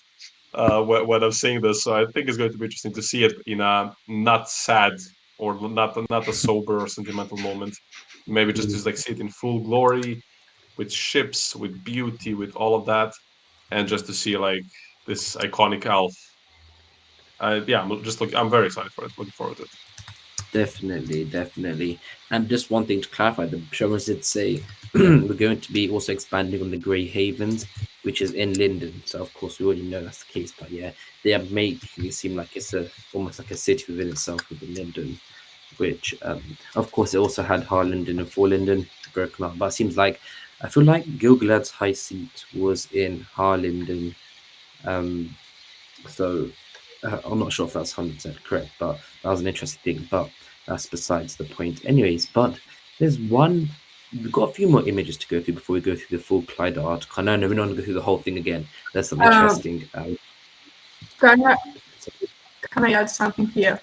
when I'm seeing this. So I think it's going to be interesting to see it in a not sad or not a sober or sentimental moment. Maybe just like see it in full glory, with ships, with beauty, with all of that, and just to see like this iconic elf. I'm very excited for it. Looking forward to it. Definitely. And just one thing to clarify, the showrunners did say we're going to be also expanding on the Grey Havens, which is in Linden. So of course we already know that's the case, but yeah, they are making it seem like it's almost like a city within itself within Linden, which of course it also had Harlinden and Forlinden broken up. But it seems like I feel like Gilgalad's high seat was in Harlinden. So I'm not sure if that's 100% correct, but that was an interesting thing. But that's besides the point. Anyways, but there's one. We've got a few more images to go through before we go through the full Clyde article. No, we're not going to go through the whole thing again. There's some interesting. Can I add something here?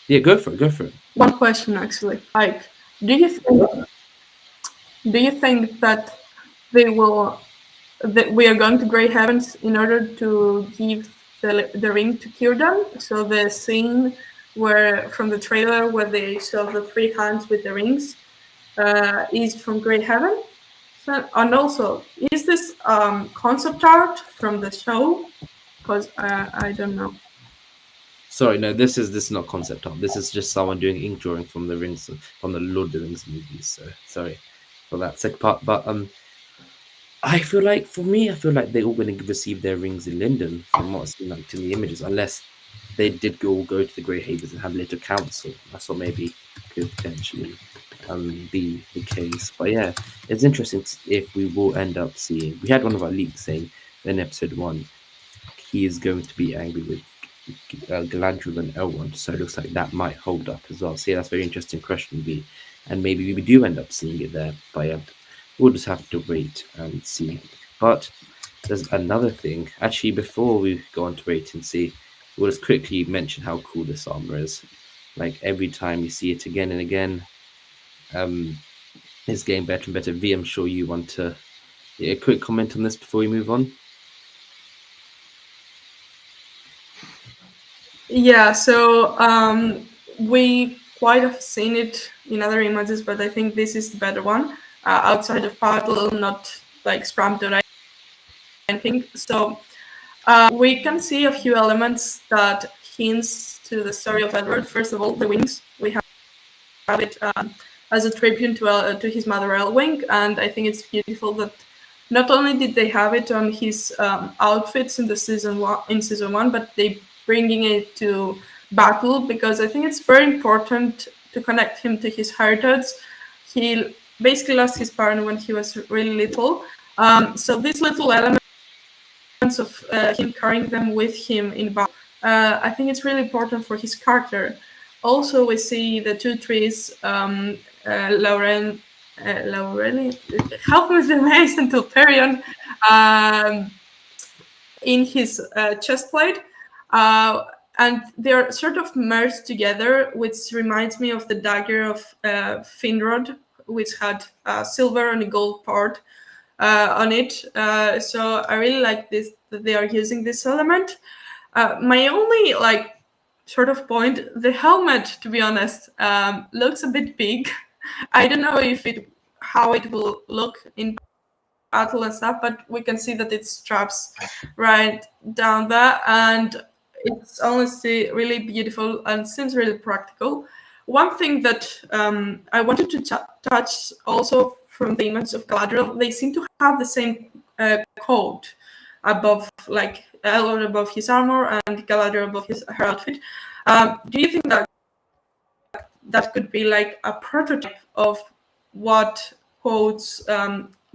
Yeah, go for it. One question, actually. Like, do you think that that we are going to Grey Havens in order to give the ring to Círdan? So the scene where from the trailer where they show the three hands with the rings is from Grey Haven. So, and also, is this concept art from the show? Because I don't know. Sorry, no, this is not concept art. This is just someone doing ink drawing from the rings from the Lord of the Rings movies. So sorry for that second part, but I feel like they're all going to receive their rings in Linden from what I've seen like in the images, unless they did all go to the Grey Havens and have a little council. That's what maybe could potentially be the case. But yeah, it's interesting if we will end up seeing. We had one of our leaks saying in episode 1 he is going to be angry with Galadriel and Elrond, so it looks like that might hold up as well. So yeah, that's a very interesting question, and maybe we do end up seeing it there. But yeah, we'll just have to wait and see. But there's another thing. Actually, before we go on to wait and see, we'll just quickly mention how cool this armor is. Like every time you see it again and again, it's getting better and better. V, I'm sure you want to a quick comment on this before we move on. Yeah, so we quite have seen it in other images, but I think this is the better one. Outside of battle, not like scrammed or anything. So we can see a few elements that hints to the story of Edward. First of all, the wings. We have it as a tribute to his mother Elwing, and I think it's beautiful that not only did they have it on his outfits in season one, but they bringing it to battle, because I think it's very important to connect him to his heritage. He basically lost his parent when he was really little, so these little elements of him carrying them with him in battle, I think it's really important for his character. Also, we see the two trees, Laurel, help me with the names, and Tulperion, in his chest plate, and they're sort of merged together, which reminds me of the dagger of Finrod, which had silver and a gold part on it. So I really like this, that they are using this element. My only sort of point, the helmet, to be honest, looks a bit big. I don't know how it will look in battle and stuff, but we can see that it straps right down there, and it's honestly really beautiful and seems really practical. One thing that I wanted to touch also from the image of Galadriel, they seem to have the same coat above, like Elrond above his armor and Galadriel above her outfit. Do you think that could be like a prototype of what quotes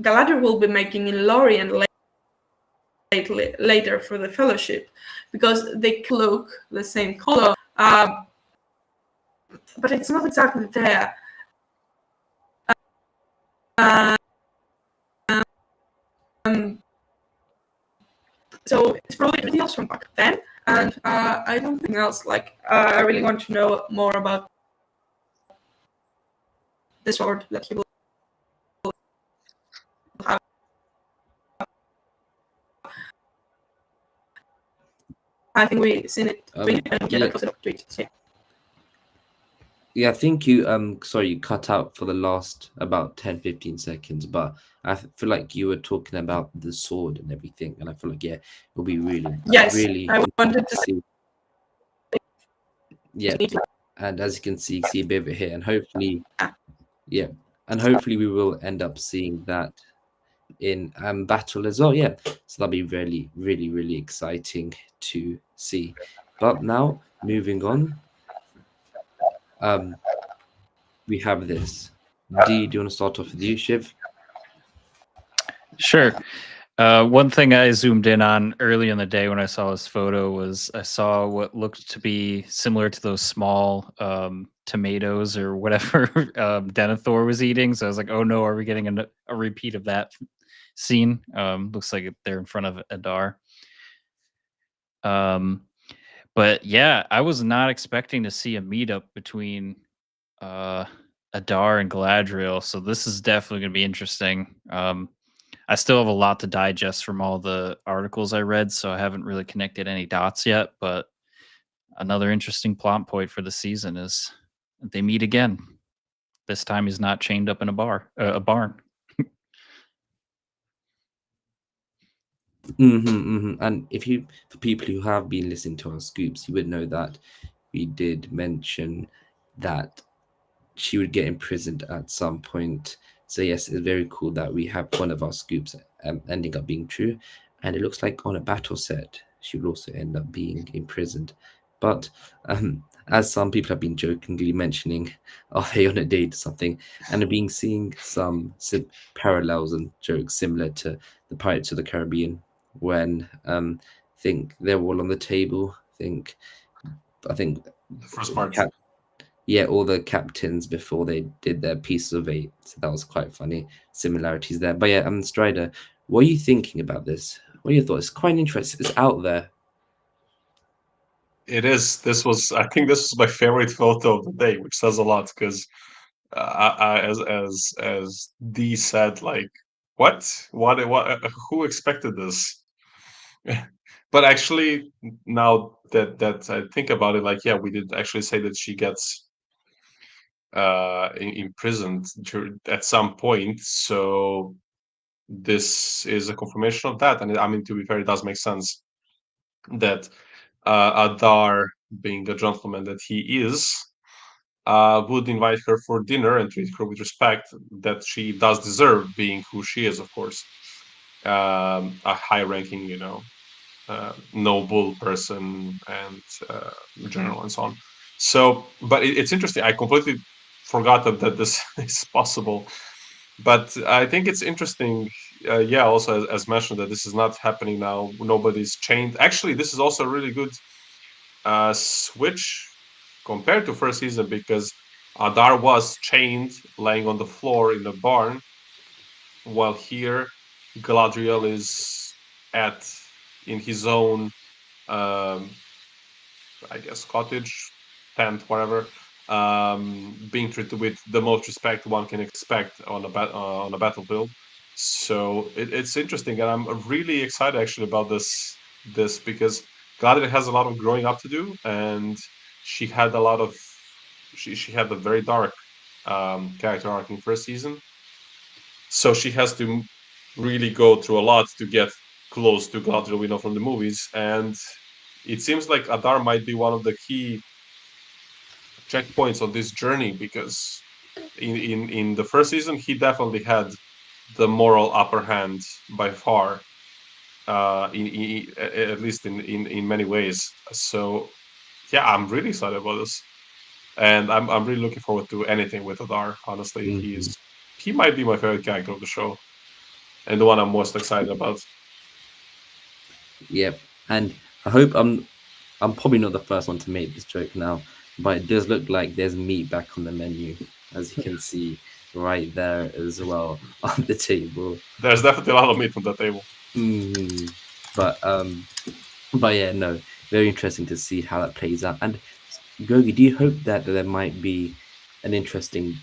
Galadriel will be making in Lorien later for the Fellowship, because they look the same color, but it's not exactly there. So it's probably details from back then, and I don't think else. I really want to know more about the sword that he will have. I think we've seen it. Yeah, I think you sorry, you cut out for the last about 10-15 seconds, but I feel like you were talking about the sword and everything, and I feel like it'll be really I wanted to see. Yeah, and as you can see a bit of it here, and hopefully we will end up seeing that in battle as well. Yeah, so that'll be really exciting to see. But now moving on, we have this. Do you want to start off with you, Shiv? Sure. One thing I zoomed in on early in the day when I saw this photo was I saw what looked to be similar to those small tomatoes or whatever Denethor was eating. So I was like, oh no, are we getting a repeat of that scene? Looks like they're in front of Adar. But yeah, I was not expecting to see a meetup between Adar and Galadriel. So this is definitely going to be interesting. I still have a lot to digest from all the articles I read, so I haven't really connected any dots yet. But another interesting plot point for the season is they meet again. This time he's not chained up in a barn. And for people who have been listening to our scoops, you would know that we did mention that she would get imprisoned at some point. So yes, it's very cool that we have one of our scoops ending up being true, and it looks like on a battle set she would also end up being imprisoned. But as some people have been jokingly mentioning, are they on a date or something, and have been seeing some parallels and jokes similar to the Pirates of the Caribbean, when think they're all on the table. I think the first part. Yeah, all the captains before they did their piece of eight. So that was quite funny. Similarities there. But yeah, Strider, what are you thinking about this? What are your thoughts? It's quite interesting. It's out there. It is. I think this was my favorite photo of the day, which says a lot because, as D said, like, what, who expected this? But actually, now that I think about it, like, yeah, we did actually say that she gets imprisoned at some point. So this is a confirmation of that, and I mean, to be fair, it does make sense that Adar, being a gentleman that he is, would invite her for dinner and treat her with respect that she does deserve, being who she is, of course. A high-ranking, noble person and general and so on. So, but it's interesting. I completely forgot that this is possible. But I think it's interesting, yeah, also as mentioned, that this is not happening now. Nobody's chained. Actually, this is also a really good switch compared to first season because Adar was chained, laying on the floor in the barn, while here Galadriel is at in his own, um, I guess, cottage, tent, whatever, being treated with the most respect one can expect on a battlefield. So it's interesting, and I'm really excited actually about this because Galadriel has a lot of growing up to do, and she had a lot of she had a very dark character arc in first season, so she has to really go through a lot to get close to Galadriel we know from the movies, and it seems like Adar might be one of the key checkpoints on this journey because in the first season he definitely had the moral upper hand by far, at least in many ways. So yeah, I'm really excited about this, and I'm really looking forward to anything with Adar. Honestly, Mm-hmm. he might be my favorite character of the show and the one I'm most excited about. Yep. And I hope I'm probably not the first one to make this joke now, but it does look like there's meat back on the menu, as you can see right there as well on the table. There's definitely a lot of meat on the table. Mm. But but yeah, no, very interesting to see how that plays out. And Gogi, do you hope that there might be an interesting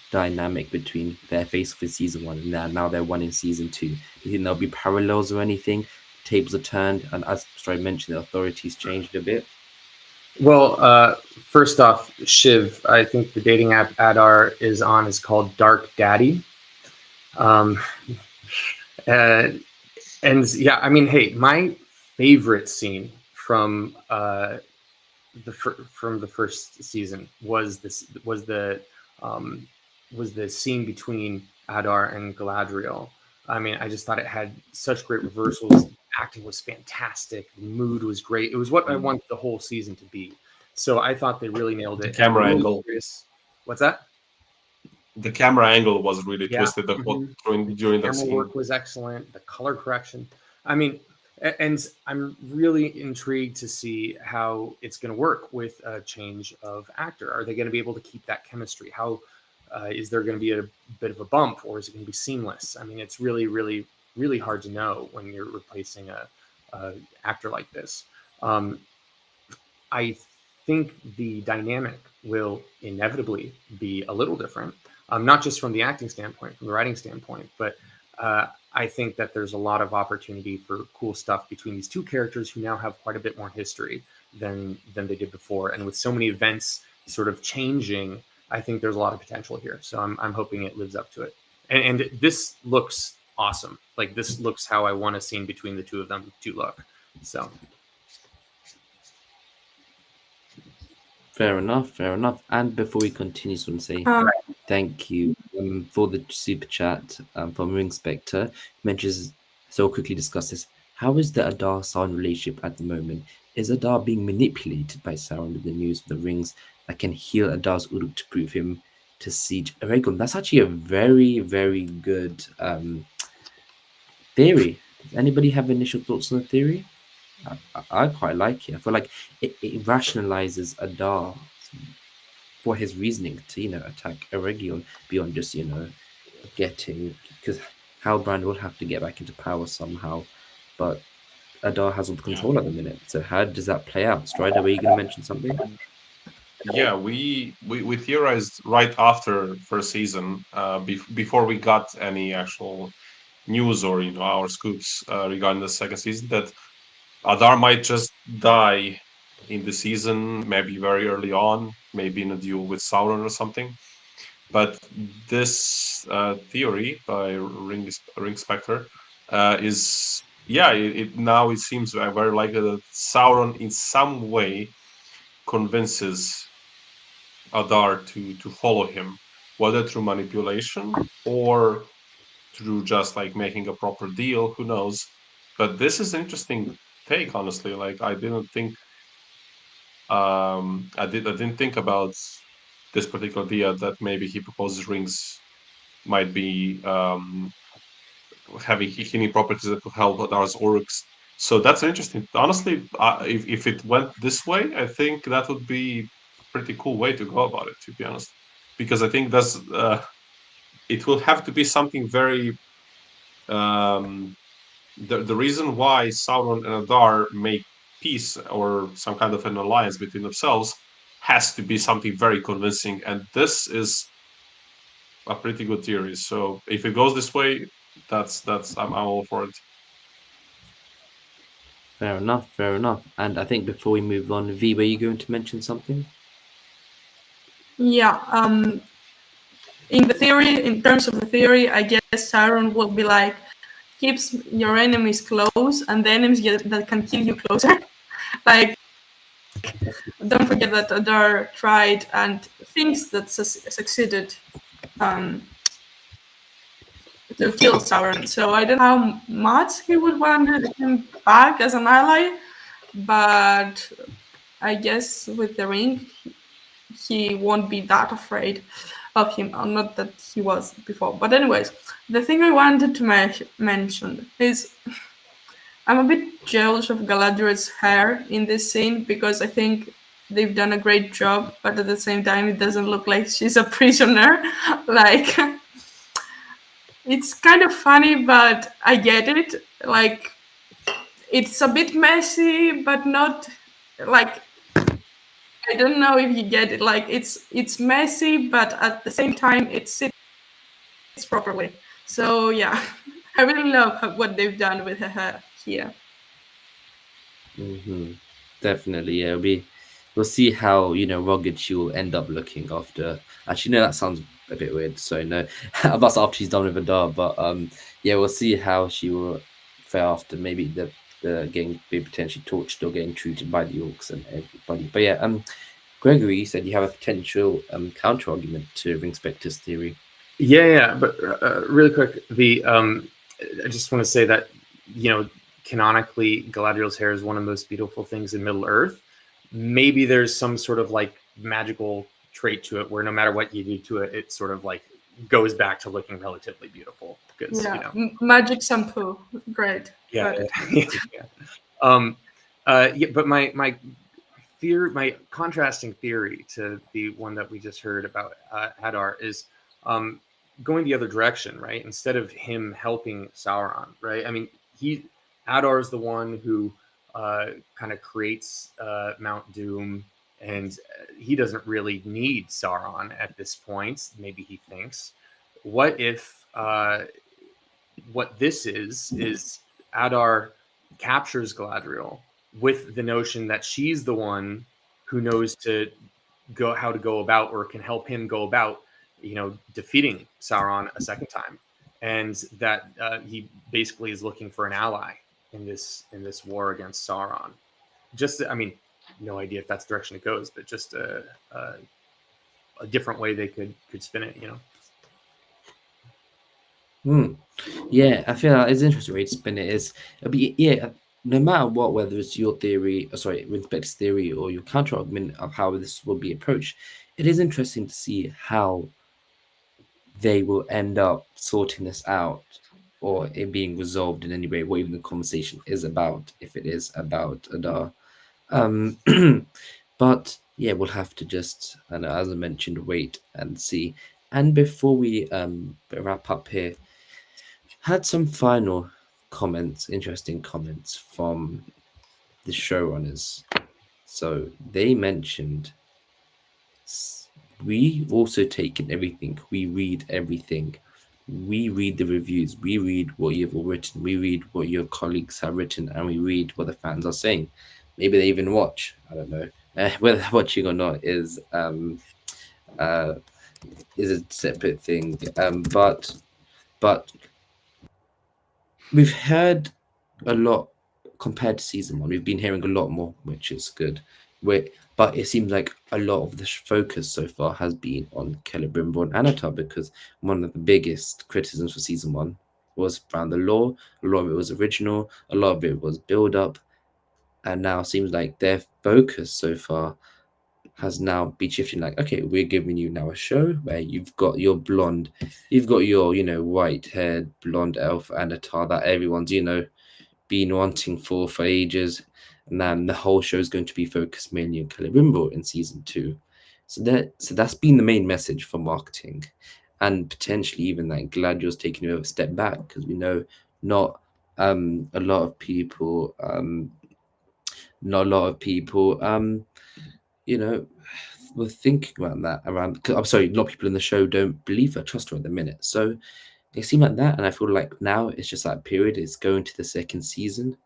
dynamic between their face for season one and now they're one in season two? Do you think there'll be parallels or anything? Tables are turned, and as I mentioned, the authorities changed a bit. Well, first off, Shiv, I think the dating app Adar is on is called Dark Daddy. Um, and yeah, I mean, hey, my favorite scene from the first season was the scene between Adar and Galadriel. I mean, I just thought it had such great reversals. Acting was fantastic. The mood was great. It was what I wanted the whole season to be. So I thought they really nailed it. Camera angle. What's that? The camera angle was really Yeah. twisted during the Camera scene. work was excellent. The color correction. I mean, and I'm really intrigued to see how it's going to work with a change of actor. Are they going to be able to keep that chemistry? How is there going to be a bit of a bump, or is it going to be seamless? I mean, it's really, really, really hard to know when you're replacing a actor like this. I think the dynamic will inevitably be a little different, not just from the acting standpoint, from the writing standpoint, but I think that there's a lot of opportunity for cool stuff between these two characters who now have quite a bit more history than they did before. And with so many events sort of changing, I think there's a lot of potential here. So I'm hoping it lives up to it. And this looks awesome. Like, this looks how I want a scene between the two of them to look. So Fair enough, fair enough. And before we continue, just want to say thank you for the super chat from Ring Spectre. Mentions, so quickly discuss this. How is the Adar Sauron relationship at the moment? Is Adar being manipulated by Sauron with the news of the rings that can heal Adar's Uruk to prove him to siege Aragon? That's actually a very, very good theory. Does anybody have initial thoughts on the theory? I quite like it. I feel like it rationalizes Adar for his reasoning to attack Eregion beyond just getting, because Halbrand will have to get back into power somehow, but Adar has all the control at the minute. So how does that play out? Strider, were you going to mention something? Yeah, we theorized right after first season, before we got any actual news or our scoops regarding the second season, that Adar might just die in the season, maybe very early on, maybe in a duel with Sauron or something. But this theory by Ring Spectre is, yeah, now it seems very likely that Sauron in some way convinces Adar to follow him, whether through manipulation or through just like making a proper deal, who knows. But this is an interesting take, honestly. Like I didn't think I didn't think about this particular idea that maybe he proposes rings might be having healing properties that could help Adar's orcs. So that's interesting. Honestly, if it went this way, I think that would be a pretty cool way to go about it, to be honest. Because I think that's it will have to be something very um, the reason why Sauron and Adar make peace or some kind of an alliance between themselves has to be something very convincing, and this is a pretty good theory. So if it goes this way, that's I'm all for it. Fair enough, fair enough. And I think before we move on, V, were you going to mention something? Yeah. In the theory, in terms of the theory, I guess Sauron will be like, keeps your enemies close, and the enemies that can kill you closer. Like, don't forget that Adar tried and thinks that succeeded to kill Sauron. So I don't know how much he would want him back as an ally, but I guess with the ring, he won't be that afraid of him. Not that he was before. But anyways, the thing I wanted to mention is I'm a bit jealous of Galadriel's hair in this scene because I think they've done a great job, but at the same time, it doesn't look like she's a prisoner. Like, it's kind of funny, but I get it. Like, it's a bit messy, but not like, I don't know if you get it. Like, it's messy, but at the same time, it sits properly. So yeah, I really love what they've done with her hair here. Mm-hmm. Definitely, yeah. We'll see how rugged she will end up looking after. Actually, no, that sounds a bit weird. So no, that's after she's done with Adar. But yeah, we'll see how she will fare after maybe the getting potentially tortured or getting treated by the orcs and everybody. But yeah, Gregory, you said you have a potential counter argument to Ring Spectre's theory. Yeah. But really quick, I just want to say that canonically, Galadriel's hair is one of the most beautiful things in Middle Earth. Maybe there's some sort of like magical trait to it where no matter what you do to it, it sort of like goes back to looking relatively beautiful. Because magic shampoo, great. Yeah. But my fear, my contrasting theory to the one that we just heard about Adar is going the other direction, right? Instead of him helping Sauron, right? I mean, Adar is the one who kind of creates Mount Doom, and he doesn't really need Sauron at this point. Maybe he thinks. What if what this is Adar captures Galadriel with the notion that she's the one who knows how to go about, or can help him go about, defeating Sauron a second time, and that he basically is looking for an ally in this war against Sauron. I mean, no idea if that's the direction it goes, but just a different way they could spin it, Yeah, I feel like it's an interesting way to spin it. No matter what, whether it's your theory, Ring Spectre's theory, or your counter argument of how this will be approached, it is interesting to see how they will end up sorting this out, or it being resolved in any way, what even the conversation is about, if it is about Adar. But yeah, we'll have to just, and as I mentioned, wait and see. And before we wrap up here, had some final comments, interesting comments from the showrunners. So they mentioned we also take in everything. We read everything. We read the reviews. We read what you've all written. We read what your colleagues have written, and we read what the fans are saying. Maybe they even watch. I don't know. Whether they're watching or not uh, is a separate thing. But we've heard a lot compared to season one. We've been hearing a lot more, which is good. But it seems like a lot of the focus so far has been on Celebrimbor and Annatar, because one of the biggest criticisms for season one was around the lore. A lot of it was original, a lot of it was build up, and now it seems like their focus so far has now been shifting. Like, okay, we're giving you now a show where you've got your blonde, you've got your white haired blonde elf Annatar that everyone's been wanting for ages, and then the whole show is going to be focused mainly on Celebrimbor in season two. So that's been the main message for marketing, and potentially even that Galadriel's taking a step back, because we know not a lot of people not a lot of people you know were thinking about that around. I'm sorry, a lot of people in the show don't believe her, trust her at the minute. So it seemed like that, and I feel like now it's just that period. It's going to the second season.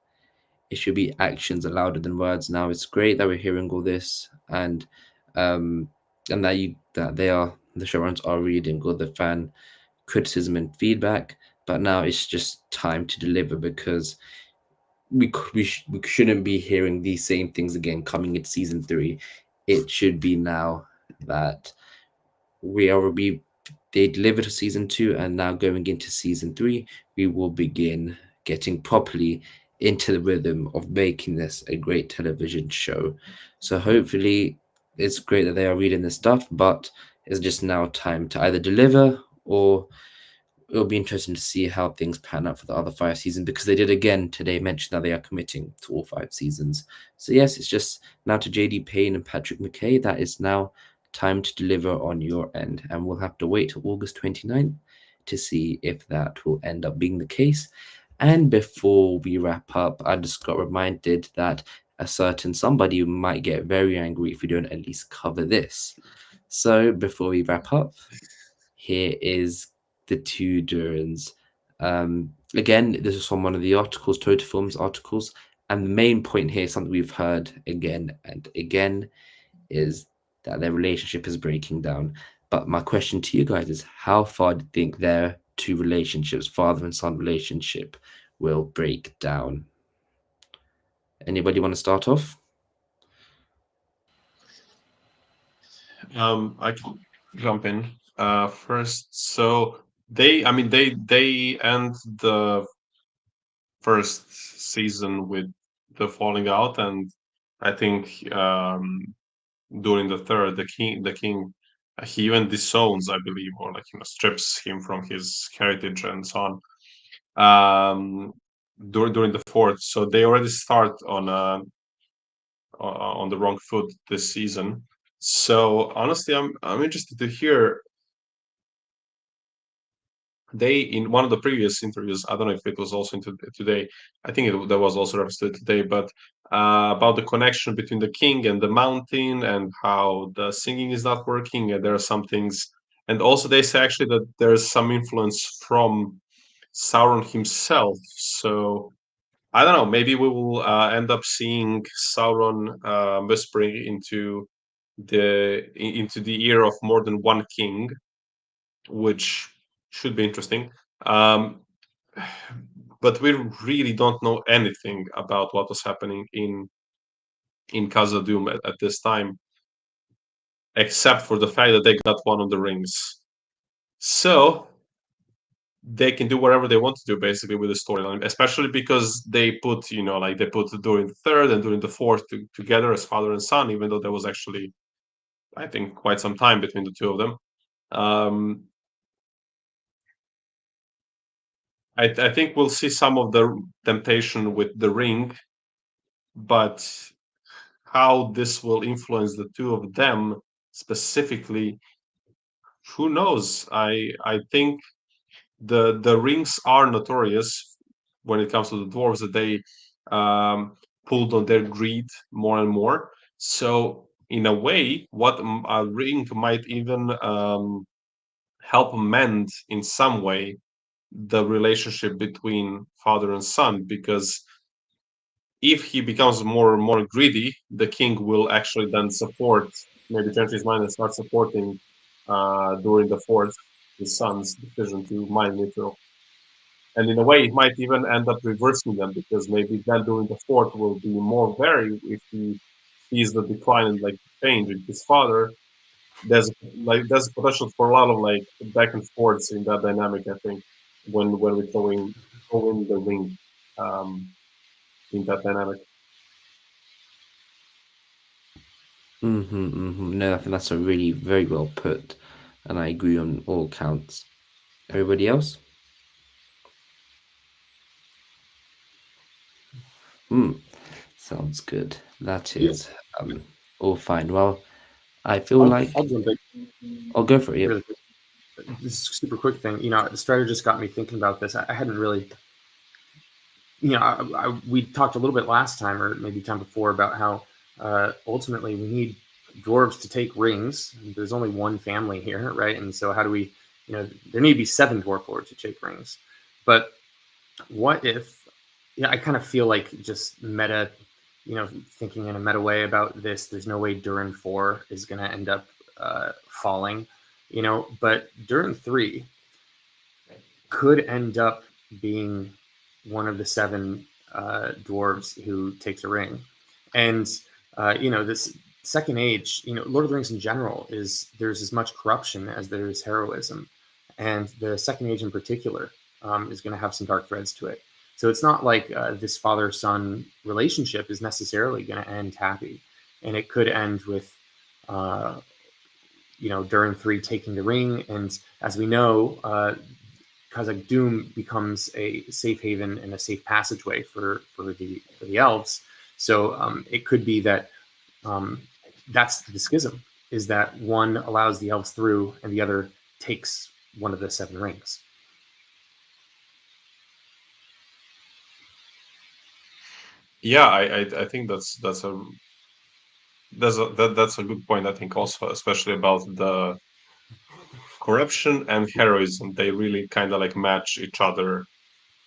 It should be actions are louder than words now. It's great that we're hearing all this, um and that they are, the showrunners are reading all the fan criticism and feedback, but now it's just time to deliver, because we shouldn't be hearing these same things again coming into season three. It should be now that we they delivered to season two, and now going into season three, we will begin getting properly into the rhythm of making this a great television show. So hopefully, it's great that they are reading this stuff, but it's just now time to either deliver, or it'll be interesting to see how things pan out for the other 5 seasons, because they did again today mention that they are committing to all 5 seasons. So yes, it's just now to JD Payne and Patrick McKay that it's now time to deliver on your end, and we'll have to wait till August 29th to see if that will end up being the case. And before we wrap up, I just got reminded that a certain somebody might get very angry if we don't at least cover this. So before we wrap up, here is the two Durins. Again, this is from one of the articles, Total Films articles, and the main point here, something we've heard again and again, is that their relationship is breaking down. But my question to you guys is, how far do you think their two relationships, father and son relationship, will break down? Anybody want to start off? I can jump in first. So I mean, they end the first season with the falling out, and I think during the third, the king, he even disowns, I believe, or like strips him from his heritage and so on. During the fourth, so they already start on the wrong foot this season. So honestly, I'm interested to hear. They, in one of the previous interviews, I don't know if it was also into today. I think that was also represented today, but about the connection between the king and the mountain, and how the singing is not working, and there are some things. And also, they say actually that there's some influence from Sauron himself. So I don't know. Maybe we will end up seeing Sauron whispering into the ear of more than one king, which should be interesting. Um, but we really don't know anything about what was happening in Khazad-dûm at this time, except for the fact that they got one of the rings. So they can do whatever they want to do basically with the storyline, especially because they put, like they put during the third and during the fourth together as father and son, even though there was actually, I think, quite some time between the two of them. Um, I think we'll see some of the temptation with the ring, but how this will influence the two of them specifically, who knows? I think the rings are notorious when it comes to the dwarves, that they pulled on their greed more and more. So in a way, what a ring might even help mend in some way the relationship between father and son, because if he becomes more greedy, the king will actually then support, maybe change his mind and start supporting during the fourth his son's decision to mine Mithril. And in a way, it might even end up reversing them, because maybe then during the fourth will be more wary if he sees the decline and like change in his father. There's potential for a lot of like back and forths in that dynamic. I think when we throw in the ring um, in that dynamic. No, I think that's a really very well put, and I agree on all counts. Everybody else? Sounds good. That is all fine. Well, I feel like I'll jump in I'll go for it. Yep. really quick. This is a super quick thing. The Strider just got me thinking about this. I hadn't really, we talked a little bit last time, or maybe time before, about how ultimately we need dwarves to take rings. There's only one family here, right? And so how do we, there need to be 7 dwarf lords to take rings. But what if, I kind of feel like just meta, thinking in a meta way about this, there's no way Durin 4 is going to end up falling, but Durin 3 could end up being one of the 7 dwarves who takes a ring. And, this second age, Lord of the Rings in general, there's as much corruption as there is heroism. And the second age in particular is going to have some dark threads to it. So it's not like this father-son relationship is necessarily going to end happy. And it could end with, Durin 3 taking the ring. And as we know, Khazad Dûm becomes a safe haven and a safe passageway for the elves. So it could be that that's the schism, is that one allows the elves through and the other takes one of the 7 rings. Yeah, I think that's a good point. I think also, especially about the corruption and heroism, they really kind of like match each other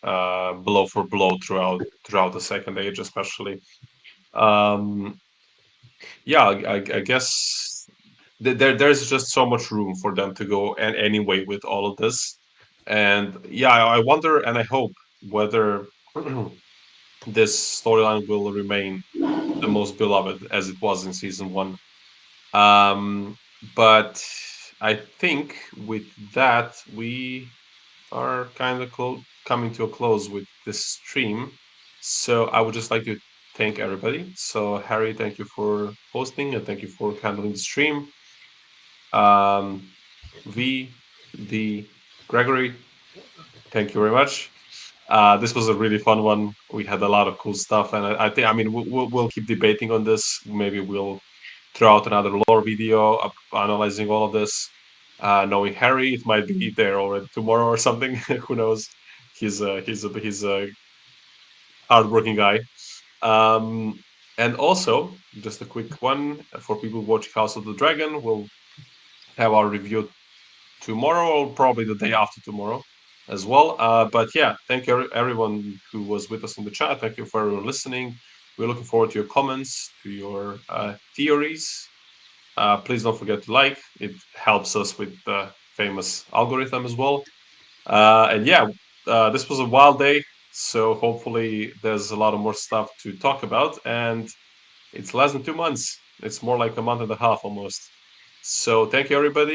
blow for blow throughout the second age, especially. Um, yeah, I guess there's just so much room for them to go and anyway with all of this, and yeah, I wonder and I hope whether this storyline will remain the most beloved as it was in season 1. But I think with that we are kind of coming to a close with this stream. So I would just like to thank everybody. So Harry, thank you for hosting and thank you for handling the stream. V, D, Gregory, thank you very much. This was a really fun one. We had a lot of cool stuff, and I think, I mean, we'll keep debating on this. Maybe we'll throw out another lore video analyzing all of this. Knowing Harry, it might be there already tomorrow or something. Who knows? He's a hardworking guy. And also, just a quick one for people watching House of the Dragon. We'll have our review tomorrow, or probably the day after tomorrow as well. But yeah, thank you everyone who was with us in the chat. Thank you for everyone listening. We're looking forward to your comments, to your theories. Please don't forget to like. It helps us with the famous algorithm as well. And yeah, this was a wild day. So hopefully there's a lot of more stuff to talk about. And it's less than 2 months. It's more like a month and a half almost. So thank you, everybody.